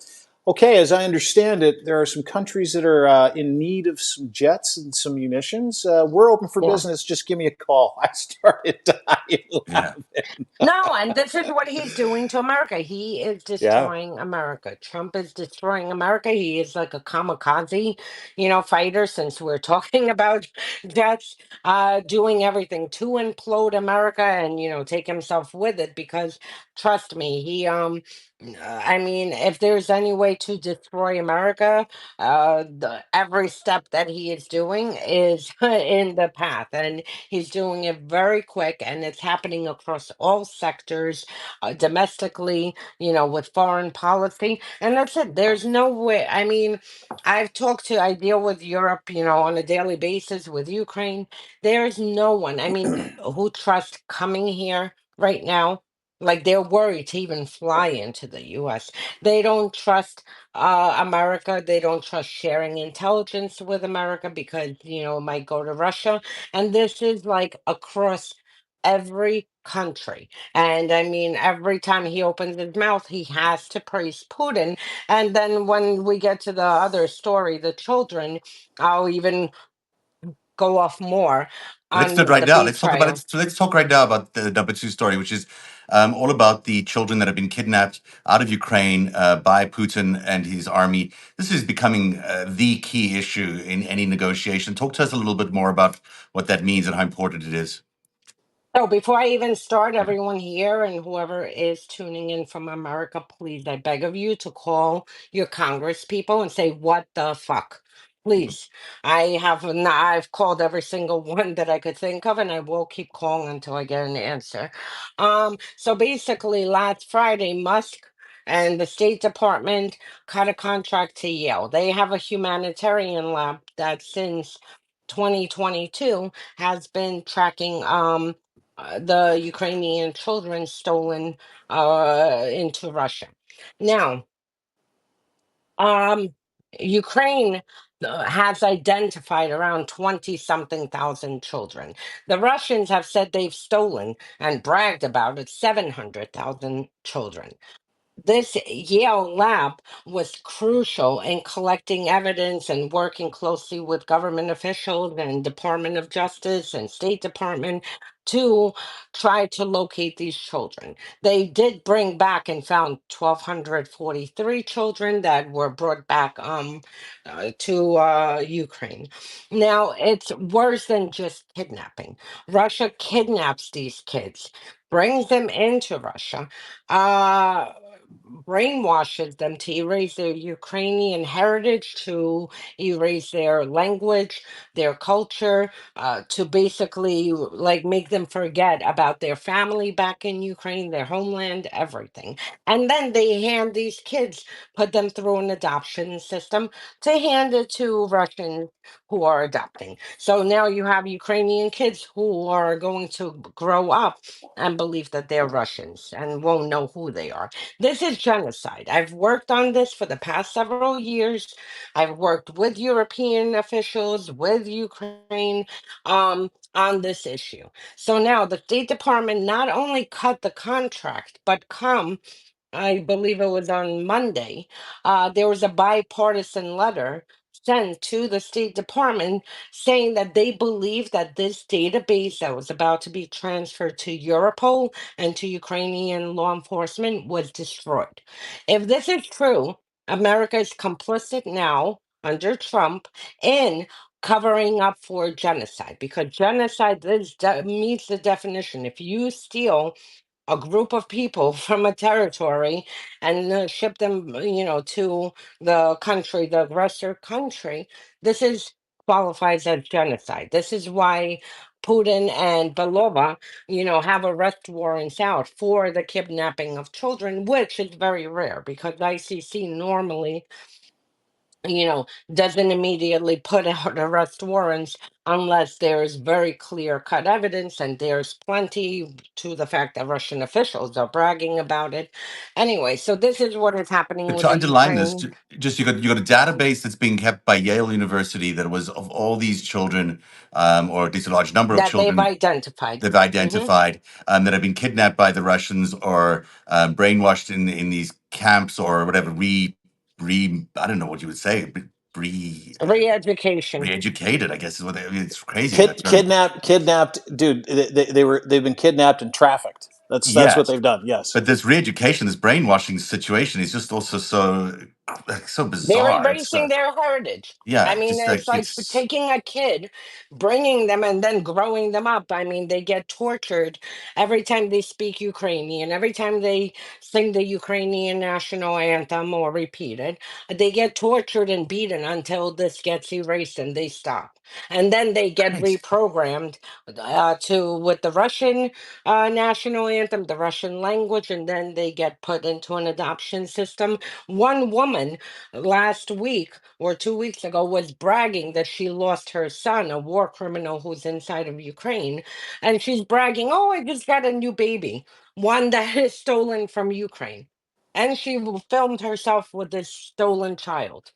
"Okay, as I understand it, there are some countries that are in need of some jets and some munitions. We're open for yeah. business. Just give me a call." I started dying yeah, laughing. No, and this is what he's doing to America. He is Yeah. destroying America. Trump is destroying America. He is like a kamikaze, fighter, since we're talking about jets, doing everything to implode America and, take himself with it because trust me, I mean, if there's any way to destroy America, every step that he is doing is in the path. And he's doing it very quick, and it's happening across all sectors, domestically, with foreign policy. And that's it. There's no way. I mean, I deal with Europe, on a daily basis with Ukraine. There's no one, I mean, who trusts coming here right now. Like they're worried to even fly into the US. They don't trust America. They don't trust sharing intelligence with America because, it might go to Russia. And this is like across every country. And I mean, every time he opens his mouth, he has to praise Putin. And then when we get to the other story, the children, I'll even go off more let's do it on right the now. Let's talk about it. betrayal. So let's talk right now about the number two story, which is all about the children that have been kidnapped out of Ukraine by Putin and his army. This is becoming the key issue in any negotiation. Talk to us a little bit more about what that means and how important it is. So before I even start, Yeah. everyone here and whoever is tuning in from America, please, I beg of you to call your Congress people and say, what the fuck? Please. I've called every single one that I could think of, and I will keep calling until I get an answer. So basically last Friday, Musk and the State Department cut a contract to Yale. They have a humanitarian lab that since 2022 has been tracking the Ukrainian children stolen into Russia. Now, um, Ukraine has identified around 20 something thousand children. The Russians have said they've stolen and bragged about it 700,000 children. This Yale lab was crucial in collecting evidence and working closely with government officials and Department of Justice and State Department to try to locate these children. They did bring back and found 1,243 children that were brought back to Ukraine. Now, it's worse than just kidnapping. Russia kidnaps these kids, brings them into Russia, uh, brainwashes them to erase their Ukrainian heritage, to erase their language, their culture, to basically like make them forget about their family back in Ukraine, their homeland, everything. And then they hand these kids, put them through an adoption system to hand it to Russians who are adopting. So now you have Ukrainian kids who are going to grow up and believe that they're Russians and won't know who they are. This is genocide. I've worked on this for the past several years. I've worked with European officials, with Ukraine, on this issue. So now the State Department not only cut the contract, but I believe it was on Monday, there was a bipartisan letter sent to the State Department saying that they believe that this database that was about to be transferred to Europol and to Ukrainian law enforcement was destroyed. If this is true, America is complicit now under Trump in covering up for genocide, because genocide meets the definition. If you steal a group of people from a territory and ship them, to the country, the aggressor country, this is qualifies as genocide. This is why Putin and Belova, have arrest warrants out for the kidnapping of children, which is very rare because ICC normally, you know, doesn't immediately put out arrest warrants unless there's very clear cut evidence, and there's plenty to the fact that Russian officials are bragging about it. Anyway, so this is what is happening But with to the underline this, Ukraine just you got a database that's being kept by Yale University that was of all these children, or at least a large number of that they've children identified. they've Hmm. identified, that have been kidnapped by the Russians or brainwashed in these camps or whatever. Re I don't know what you would say. Re Re-education. Re-educated, I guess is what it's crazy that term. Kidnapped, dude. They've been kidnapped and trafficked. That's what Yes, they've done. Yes. but this re-education, this brainwashing situation is just also so They're bizarre. It's erasing their heritage. I yeah, mean, just it's like like it's taking a kid, bringing them, and then growing them up. I mean, they get tortured every time they speak Ukrainian, every time they sing the Ukrainian national anthem or repeat it. They get tortured and beaten until this gets erased and they stop. And then they get crazy. reprogrammed to with the Russian national anthem, the Russian language, and then they get put into an adoption system. One woman last week or 2 weeks ago was bragging that she lost her son, a war criminal who's inside of Ukraine. And she's bragging, oh, I just got a new baby, one that is stolen from Ukraine. And she filmed herself with this stolen child.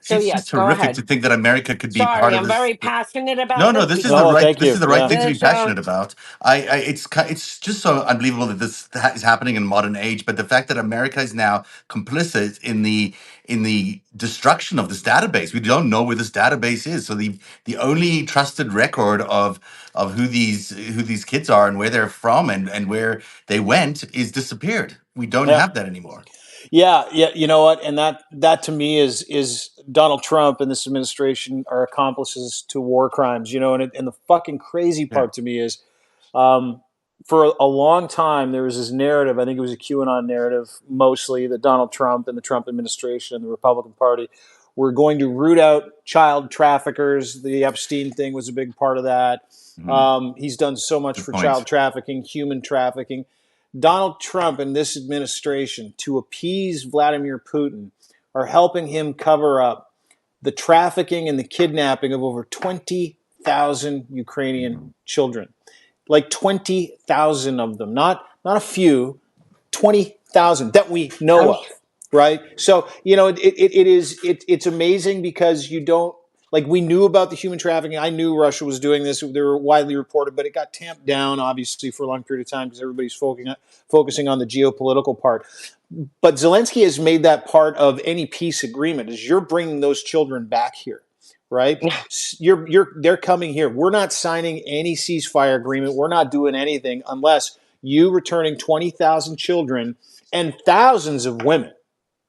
So, It's just yes, go horrific to ahead. think that America could be part Sorry, of I'm this. very passionate No, about no, this this is the because No, right. thank This is you. the right Yeah. thing to be this, passionate about. It's just so unbelievable that is happening in modern age. But the fact that America is now complicit in the destruction of this database, we don't know where this database is. So the only trusted record of who these kids are and where they're from and where they went is disappeared. We don't Yeah. have that anymore. Yeah. You know what? And that to me is Donald Trump and this administration are accomplices to war crimes. And the fucking crazy Yeah. part to me is, um, for a long time there was this narrative. I think it was a QAnon narrative, mostly, that Donald Trump and the Trump administration and the Republican Party were going to root out child traffickers. The Epstein thing was a big part of that. Mhm. He's done so much Good for point. child trafficking, human trafficking. Donald Trump and this administration, to appease Vladimir Putin, are helping him cover up the trafficking and the kidnapping of over 20,000 Ukrainian children. Like 20,000 of them, not a few, 20,000 that we know I'm of, right? So it's amazing because you don't, like, we knew about the human trafficking. I knew Russia was doing this. They were widely reported, but it got tamped down, obviously, for a long period of time because everybody's focusing on the geopolitical part. But Zelensky has made that part of any peace agreement, is you're bringing those children back here, right? They're coming here. We're not signing any ceasefire agreement. We're not doing anything unless you returning 20,000 children and thousands of women,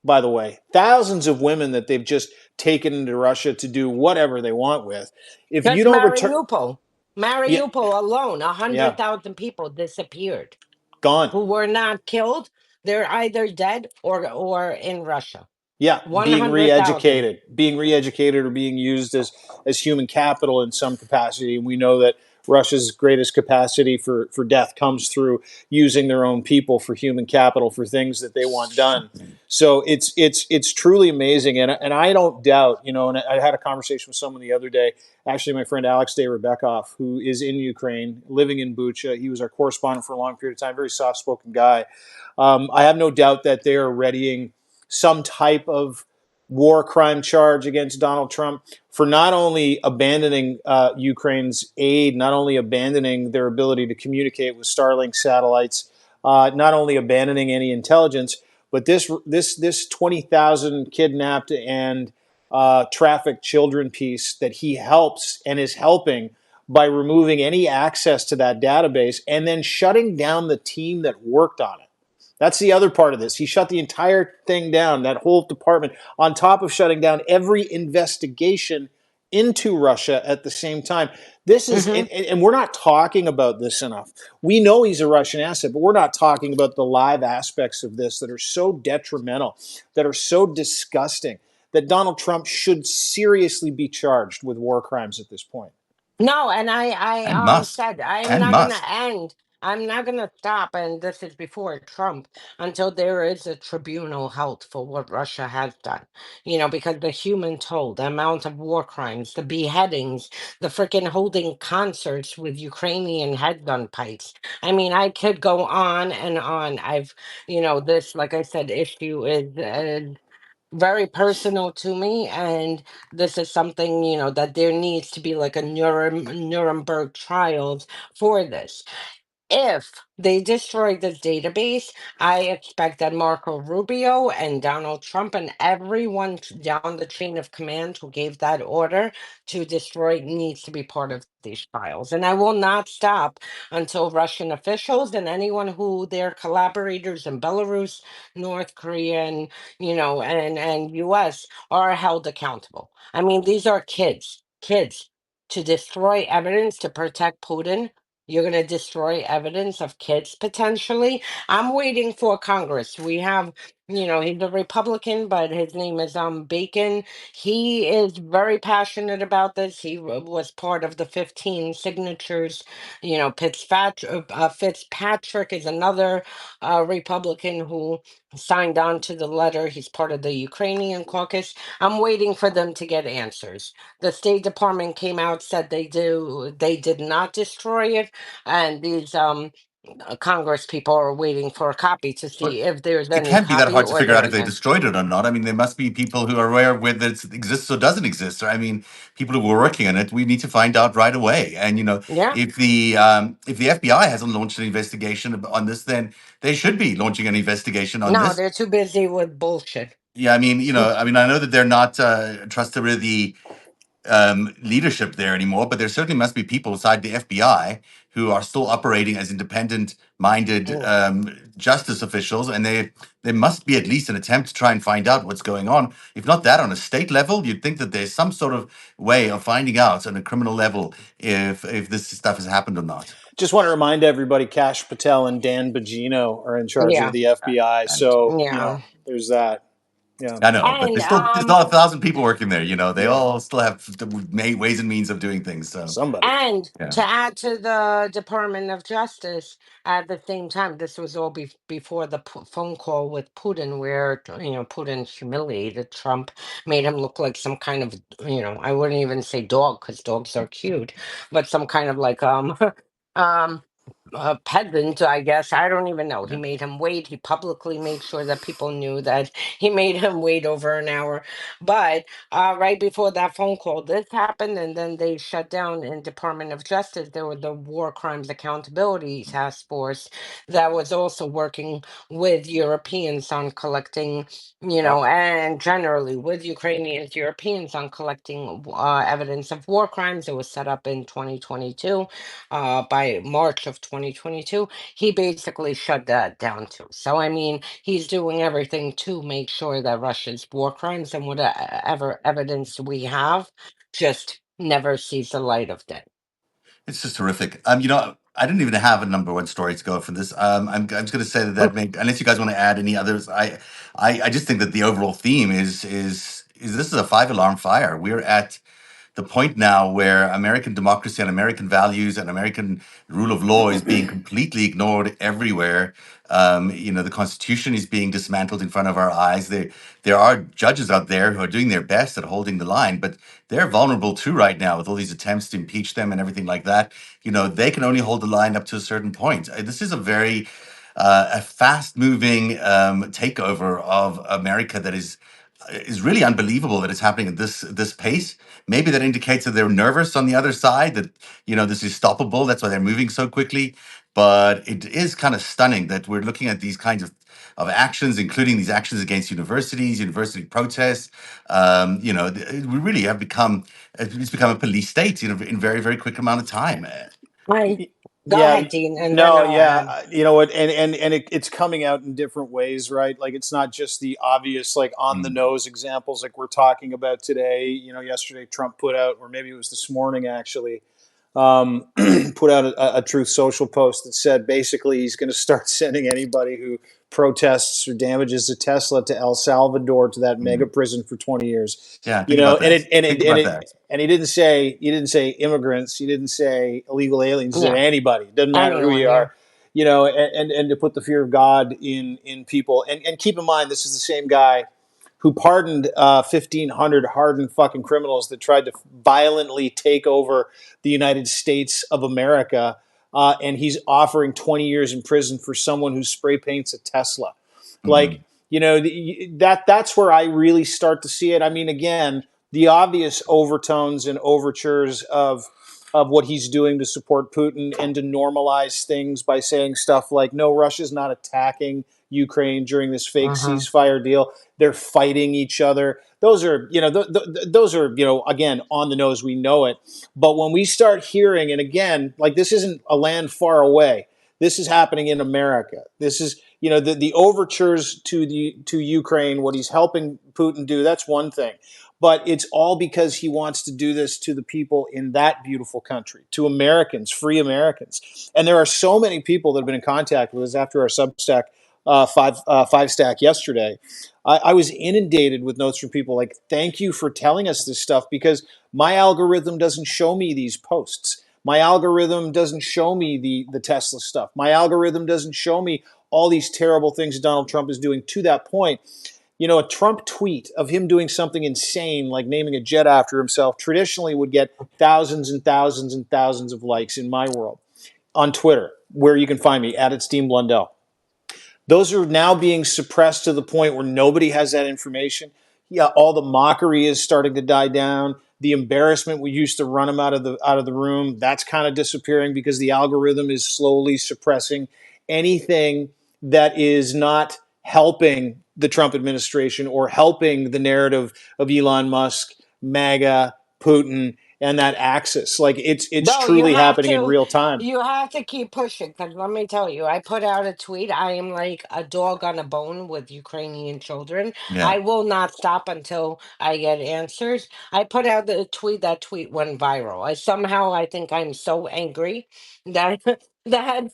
by the way, thousands of women that they've just taken into Russia to do whatever they want with. If you just don't return, Mariupol. yeah, Mariupol alone, a yeah, 100,000 people disappeared gone. who were not killed. They're either dead or in Russia. Yeah, being 100,000. re-educated, or being used as human capital in some capacity. And we know that Russia's greatest capacity for death comes through using their own people for human capital for things that they want done. So it's truly amazing, and I don't doubt, And I had a conversation with someone the other day, actually my friend Alex Day Rebekov, who is in Ukraine, living in Bucha. He was our correspondent for a long period of time, very soft-spoken guy. I have no doubt that they are readying some type of war crime charge against Donald Trump for not only abandoning Ukraine's aid, not only abandoning their ability to communicate with Starlink satellites, not only abandoning any intelligence, but this 20,000 kidnapped and trafficked children piece that he helps and is helping by removing any access to that database and then shutting down the team that worked on it. That's the other part of this. He shut the entire thing down, that whole department, on top of shutting down every investigation into Russia at the same time. This is, Hmm. and we're not talking about this enough. We know he's a Russian asset, but we're not talking about the live aspects of this that are so detrimental, that are so disgusting, that Donald Trump should seriously be charged with war crimes at this point. No, and I And must. said I am And not gonna must. end. I'm not gonna stop, and this is before Trump, until there is a tribunal held for what Russia has done. Because the human toll, the amount of war crimes, the beheadings, the freaking holding concerts with Ukrainian headgun pipes. I mean, I could go on and on. This, like I said, issue is very personal to me, and this is something that there needs to be like a Nuremberg trials for this. If they destroy this database, I expect that Marco Rubio and Donald Trump and everyone down the chain of command who gave that order to destroy it needs to be part of these trials. And I will not stop until Russian officials and anyone who their collaborators in Belarus, North Korea, and US are held accountable. I mean, these are kids. To destroy evidence to protect Putin, you're going to destroy evidence of kids potentially. I'm waiting for Congress. We have, he's a Republican, but his name is Bacon. He is very passionate about this. He was part of the 15 signatures. Fitzpatrick is another Republican who signed on to the letter. He's part of the Ukrainian caucus. I'm waiting for them to get answers. The State Department came out, said they did not destroy it, and these Congress people are waiting for a copy to But see if there's it any can't be that copy hard to or figure out there if they isn't. destroyed it or not. I mean, there must be people who are aware whether it exists or doesn't exist. Or I mean, people who were working on it. We need to find out right away. And Yeah. if the FBI hasn't launched an investigation on this, then they should be launching an investigation on No, this. they're too busy with bullshit. Yeah, I mean, I know that they're not trustworthy leadership there anymore, but there certainly must be people inside the FBI who are still operating as independent-minded Mm. justice officials, and there must be at least an attempt to try and find out what's going on. If not that, on a state level, you'd think that there's some sort of way of finding out on a criminal level if this stuff has happened or not. Just want to remind everybody, Kash Patel and Dan Bongino are in charge of Yeah. the FBI. And So, Yeah. there's that. Yeah. I know, but And there's not 1,000 people working there. They Yeah. all still have ways and means of doing things. So Somebody. And yeah. to add to the Department of Justice, at the same time, this was all before the phone call with Putin, where Putin humiliated Trump, made him look like some kind of I wouldn't even say dog because dogs are cute, but some kind of like um a peasant, I guess. I don't even know. He Yeah. made him wait. He publicly made sure that people knew that he made him wait over an hour. But right before that phone call, this happened, and then they shut down in Department of Justice. There was the War Crimes Accountability Task Force that was also working with Europeans on collecting, Yep. and generally with Ukrainians, Europeans on collecting evidence of war crimes. It was set up in 2022. By March of 2022, he basically shut that down too. So, I mean, he's doing everything to make sure that Russia's war crimes and whatever evidence we have just never sees the light of day. It's just horrific. I didn't even have a number one story to go for this. I'm just going to say that unless you guys want to add any others, I just think that the overall theme is this is a five alarm fire. We're at the point now where American democracy and American values and American rule of law is being completely ignored everywhere. The Constitution is being dismantled in front of our eyes. There are judges out there who are doing their best at holding the line, but they're vulnerable too right now with all these attempts to impeach them and everything like that. They can only hold the line up to a certain point. This is a fast moving takeover of America that is really unbelievable that it's happening at this pace. Maybe that indicates that they're nervous on the other side, that this is stoppable. That's why they're moving so quickly. But it is kind of stunning that we're looking at these kinds of actions, including these actions against universities, university protests. We really have it's become a police state, in very, very quick amount of time. I go Yeah, ahead, Dean, and then no, I'll yeah, add. you know what, it's coming out in different ways, right? Like it's not just the obvious, like on the Mm, nose examples, like we're talking about today. Yesterday Trump put out, or maybe it was this morning actually, um, put out a Truth Social post that said basically he's going to start sending anybody who protests or damages a Tesla to El Salvador to that mega mm. prison for 20 years. Yeah, think about that. Think about that. And he didn't say immigrants, he didn't say illegal aliens, he said Yeah, anybody. It doesn't matter who you anyone, yeah. are. And to put the fear of God in people, and keep in mind this is the same guy who pardoned 1,500 hardened fucking criminals that tried to violently take over the United States of America. And he's offering 20 years in prison for someone who spray paints a Tesla. Like, Mhm. that's where I really start to see it. I mean, again, the obvious overtones and overtures of what he's doing to support Putin and to normalize things by saying stuff like, no, Russia's not attacking Ukraine during this fake Uh-huh. ceasefire deal. They're fighting each other. Those are, those are, again, on the nose. We know it. But when we start hearing, and again, like this isn't a land far away. This is happening in America. This is, the overtures to Ukraine, what he's helping Putin do. That's one thing, but it's all because he wants to do this to the people in that beautiful country, to Americans, free Americans. And there are so many people that have been in contact with us after our Substack five stack yesterday. I was inundated with notes from people like, "Thank you for telling us this stuff because my algorithm doesn't show me these posts. My algorithm doesn't show me the Tesla stuff. My algorithm doesn't show me all these terrible things Donald Trump is doing." To that point, a Trump tweet of him doing something insane like naming a jet after himself traditionally would get thousands and thousands and thousands of likes in my world on Twitter, where you can find me at it's Dean Blundell. Those are now being suppressed to the point where nobody has that information. Yeah, all the mockery is starting to die down. The embarrassment we used to run them out of the room, that's kind of disappearing because the algorithm is slowly suppressing anything that is not helping the Trump administration or helping the narrative of Elon Musk, MAGA, Putin, and that axis. Like it's No, truly happening in real time. you have to keep pushing because let me tell you, I put out a tweet. I am like a dog on a bone with Ukrainian children. I Yeah. will not stop until I get answers. I put out the tweet. That tweet went viral. I think I'm so angry that that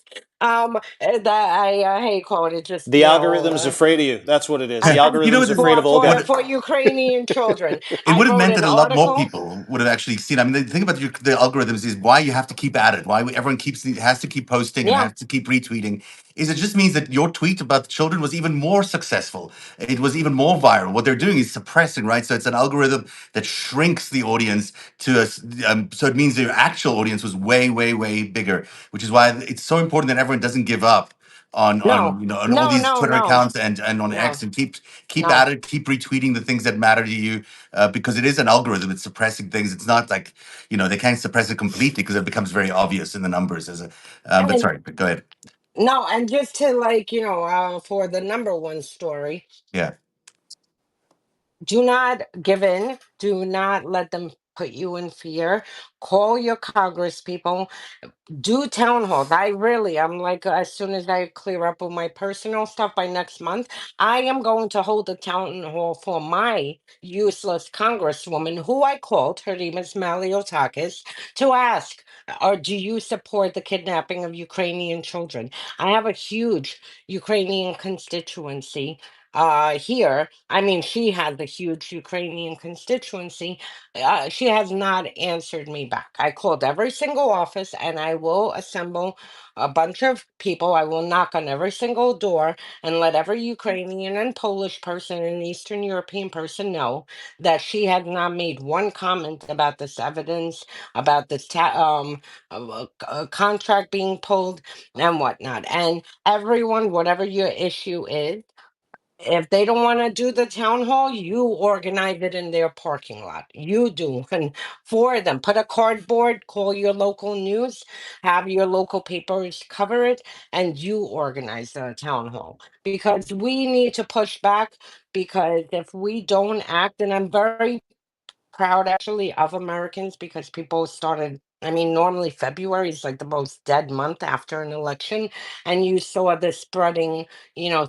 that how you call it? It just The algorithm is afraid of you. That's what it is. The You know algorithm is what? afraid for of Olga. for Ukrainian children. It I would have wrote meant an that a lot more article. people would have actually seen. I mean, the thing about the algorithms is why you have to keep at it. Why everyone has to keep posting and Yeah, has to keep retweeting. Is it just means that your tweet about the children was even more successful. It was even more viral. What they're doing is suppressing, right? So it's an algorithm that shrinks the audience to us. So it means their actual audience was way, way, way bigger. Which is why it's so important that everyone doesn't give up no, on all no, these no, Twitter no, accounts and on X, no, and keep no. at it, keep retweeting the things that matter to you, because it is an algorithm. It's suppressing things. It's not like they can't suppress it completely because it becomes very obvious in the numbers as a. But And sorry, but go ahead. no, and just to like, for the number one story, Yeah. do not give in. Do not let them put you in fear. Call your Congress people. Do town halls. I'm like, as soon as I clear up with my personal stuff by next month, I am going to hold a town hall for my useless congresswoman who I called, her name is Maliotakis, to ask. Or do you support the kidnapping of Ukrainian children? I have a huge Ukrainian constituency here. I mean, she has a huge Ukrainian constituency. She has not answered me back. I called every single office and I will assemble a bunch of people. I will knock on every single door and let every Ukrainian and Polish person and Eastern European person know that she has not made one comment about this evidence, about this contract being pulled and whatnot. And everyone, whatever your issue is, if they don't want to do the town hall, you organize it in their parking lot. You do. And for them, put a cardboard, call your local news, have your local papers cover it, and you organize the town hall. Because we need to push back. Because if we don't act, and I'm very proud actually of Americans because people started. I mean, normally February is like the most dead month after an election, and you saw this spreading,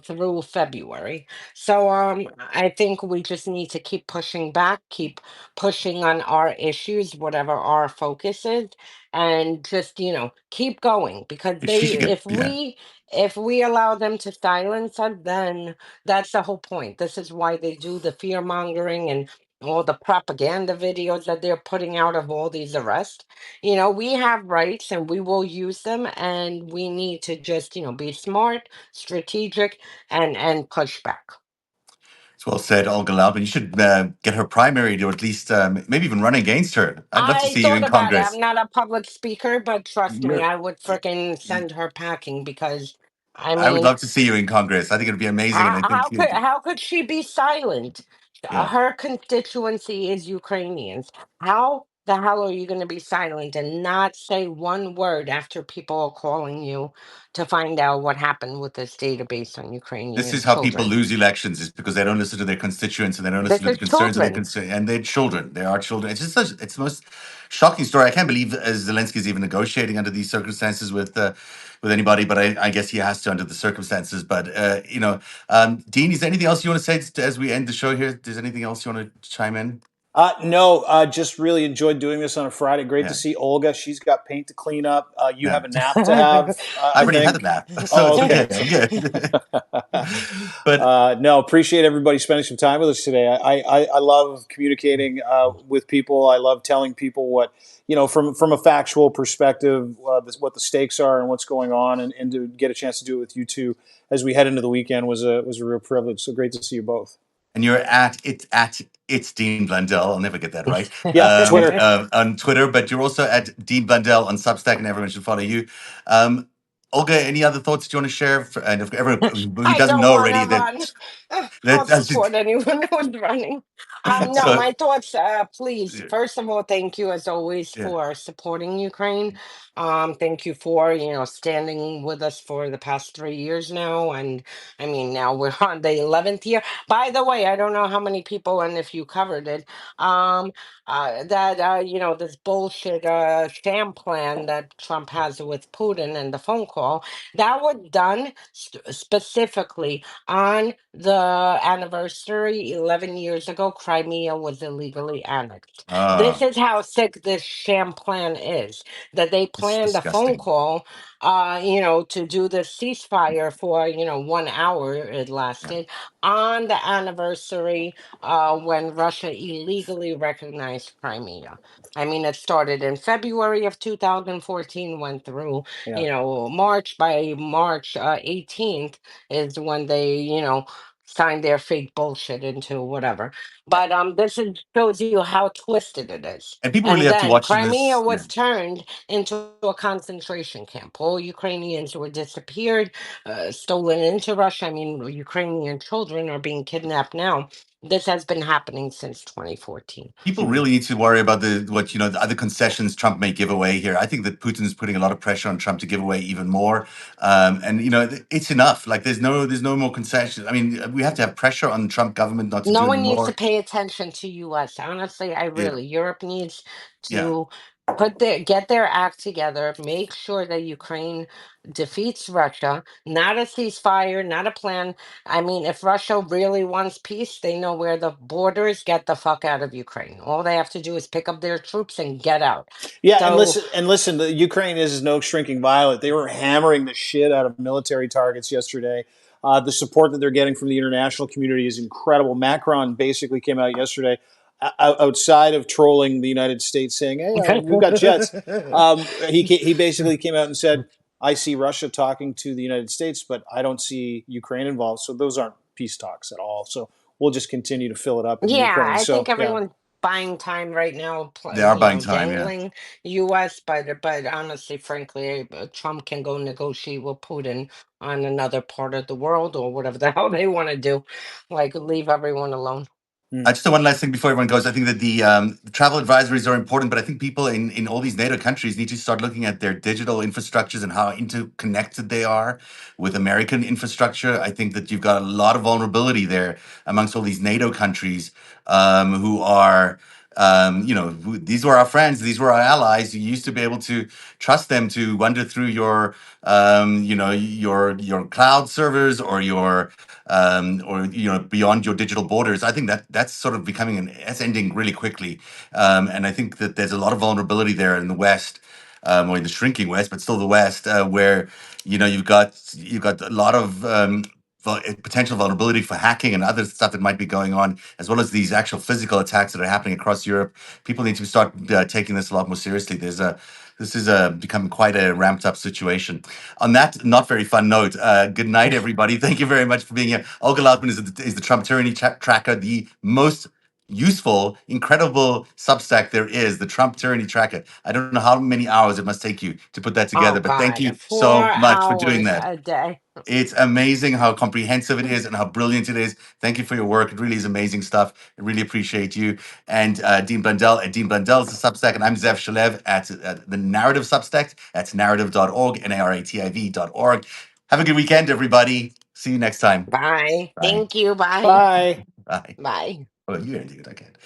through February. So I think we just need to keep pushing back, keep pushing on our issues, whatever our focus is, and just, keep going because She they should get, yeah. if we allow them to silence us, then that's the whole point. This is why they do the fear mongering and all the propaganda videos that they're putting out of all these arrests. We have rights and we will use them, and we need to just, be smart, strategic, and push back. It's well said, Olga Lautman. You should get her primary, or at least maybe even run against her. I'd love to I see you thought in about it. Congress. I'm not a public speaker, but trust me, You're, I would freaking send her packing because, I I would mean, love to see you in Congress. I think it'd be amazing, and I think how could she be silent? yeah. Her constituency is Ukrainians. How the hell are you going to be silent and not say one word after people are calling you to find out what happened with this database on This Ukrainian is how people children? lose elections, is because they don't listen to their constituents and they don't listen This to the is concerns of their children. concern and their children. They are children. It's just it's the most shocking story. I can't believe Zelensky is even negotiating under these circumstances with anybody, but I guess he has to under the circumstances. But Dean, is there anything else you want to say as we end the show here? Is there anything else you want to chime in? No, just really enjoyed doing this on a Friday. Great to Yeah, see Olga. She's got paint to clean up. You yeah. have a nap to have, I I already had a think. nap, so Oh, it's okay. okay. I'm good. But No, appreciate everybody spending some time with us today. I love communicating with people. I love telling people what, from a factual perspective, what the stakes are and what's going on, and to get a chance to do it with you two as we head into the weekend was a real privilege. So great to see you both. and you're at it's Dean Blundell. I'll never get that right. Yeah, Twitter. On Twitter, but you're also at Dean Blundell on Substack, and everyone should follow you. Olga, any other thoughts you want to share? And if everyone who I doesn't don't know want to already, run. I'll that's just, support anyone who's running. No, so my thoughts, please. First of all, thank you as always yeah. for supporting Ukraine. Thank you for, standing with us for the past 3 years now. And I mean, now we're on the 11th year. By the way, I don't know how many people, and if you covered it, um, that, this bullshit sham plan that Trump has with Putin and the phone call, that was done specifically on the anniversary 11 years ago. Crimea was illegally annexed. This Ah, is how sick this sham plan is, that they it's planned a phone disgusting. call to do the ceasefire for 1 hour it Yeah. lasted on the anniversary when Russia illegally recognized Crimea. I mean, it started in February of 2014, went through, Yeah. March. By March 18th is when they, signed their fake bullshit into whatever. But this shows you how twisted it is. And people really And have to then watch Crimea this. Yeah. was turned into a concentration camp. All Ukrainians were disappeared, stolen into Russia. I mean, Ukrainian children are being kidnapped now. This has been happening since 2014. People really need to worry about the other concessions Trump may give away here. I think that Putin's putting a lot of pressure on Trump to give away even more, and it's enough. Like there's no more concessions. I mean, we have to have pressure on Trump government not to No do one needs to anymore. pay attention to us. Honestly, I Yeah, really, Europe needs yeah. to. Get their act together, make sure that Ukraine defeats Russia, not a ceasefire, not a plan. I mean, if Russia really wants peace, they know where the border is. Get the fuck out of Ukraine. All they have to do is pick up their troops and get out. Yeah, So and listen. The Ukraine is no shrinking violet. They were hammering the shit out of military targets yesterday. The support that they're getting from the international community is incredible. Macron basically came out yesterday, outside of trolling the United States, saying, "Hey, we've got jets." He basically came out and said, "I see Russia talking to the United States, but I don't see Ukraine involved. So those aren't peace talks at all. So we'll just continue to fill it up in the yeah, Ukraine." I So think yeah. everyone's buying time right now, They are buying time, yeah. dangling U.S. But honestly, frankly, Trump can go negotiate with Putin on another part of the world or whatever the hell they want to do, like leave everyone alone. Mm. Just one last thing before everyone goes. I think that the travel advisories are important, but I think people in all these NATO countries need to start looking at their digital infrastructures and how interconnected they are with American infrastructure. I think that you've got a lot of vulnerability there amongst all these NATO countries who are. These were our friends. These were our allies. You used to be able to trust them to wander through your cloud servers or beyond your digital borders. I think that that's sort of that's ending really quickly, and I think that there's a lot of vulnerability there in the West, or in the shrinking West, but still the West, where you've got a lot of potential vulnerability for hacking and other stuff that might be going on, as well as these actual physical attacks that are happening across Europe. People need to start taking this a lot more seriously. This is becoming quite a ramped up situation. On that not very fun note, good night, everybody. Thank you very much for being here. Olga Lautman is the Trump tyranny tracker, the most useful, incredible Substack there is, the Trump tyranny tracker. I don't know how many hours it must take you to put that Oh together, but thank God, you four so much for doing hours that. a day. It's amazing how comprehensive it is and how brilliant it is. Thank you for your work. It really is amazing stuff. I really appreciate you. And Dean Blundell at Dean Blundell is the Substack, and I'm Zev Shalev at the Narrative Substack. That's narrative.org, NARATIV.org. Have a good weekend, everybody. See you next time. Bye. Bye. Thank you. Bye. Bye. Bye. Bye. Oh, you ending it. I can't.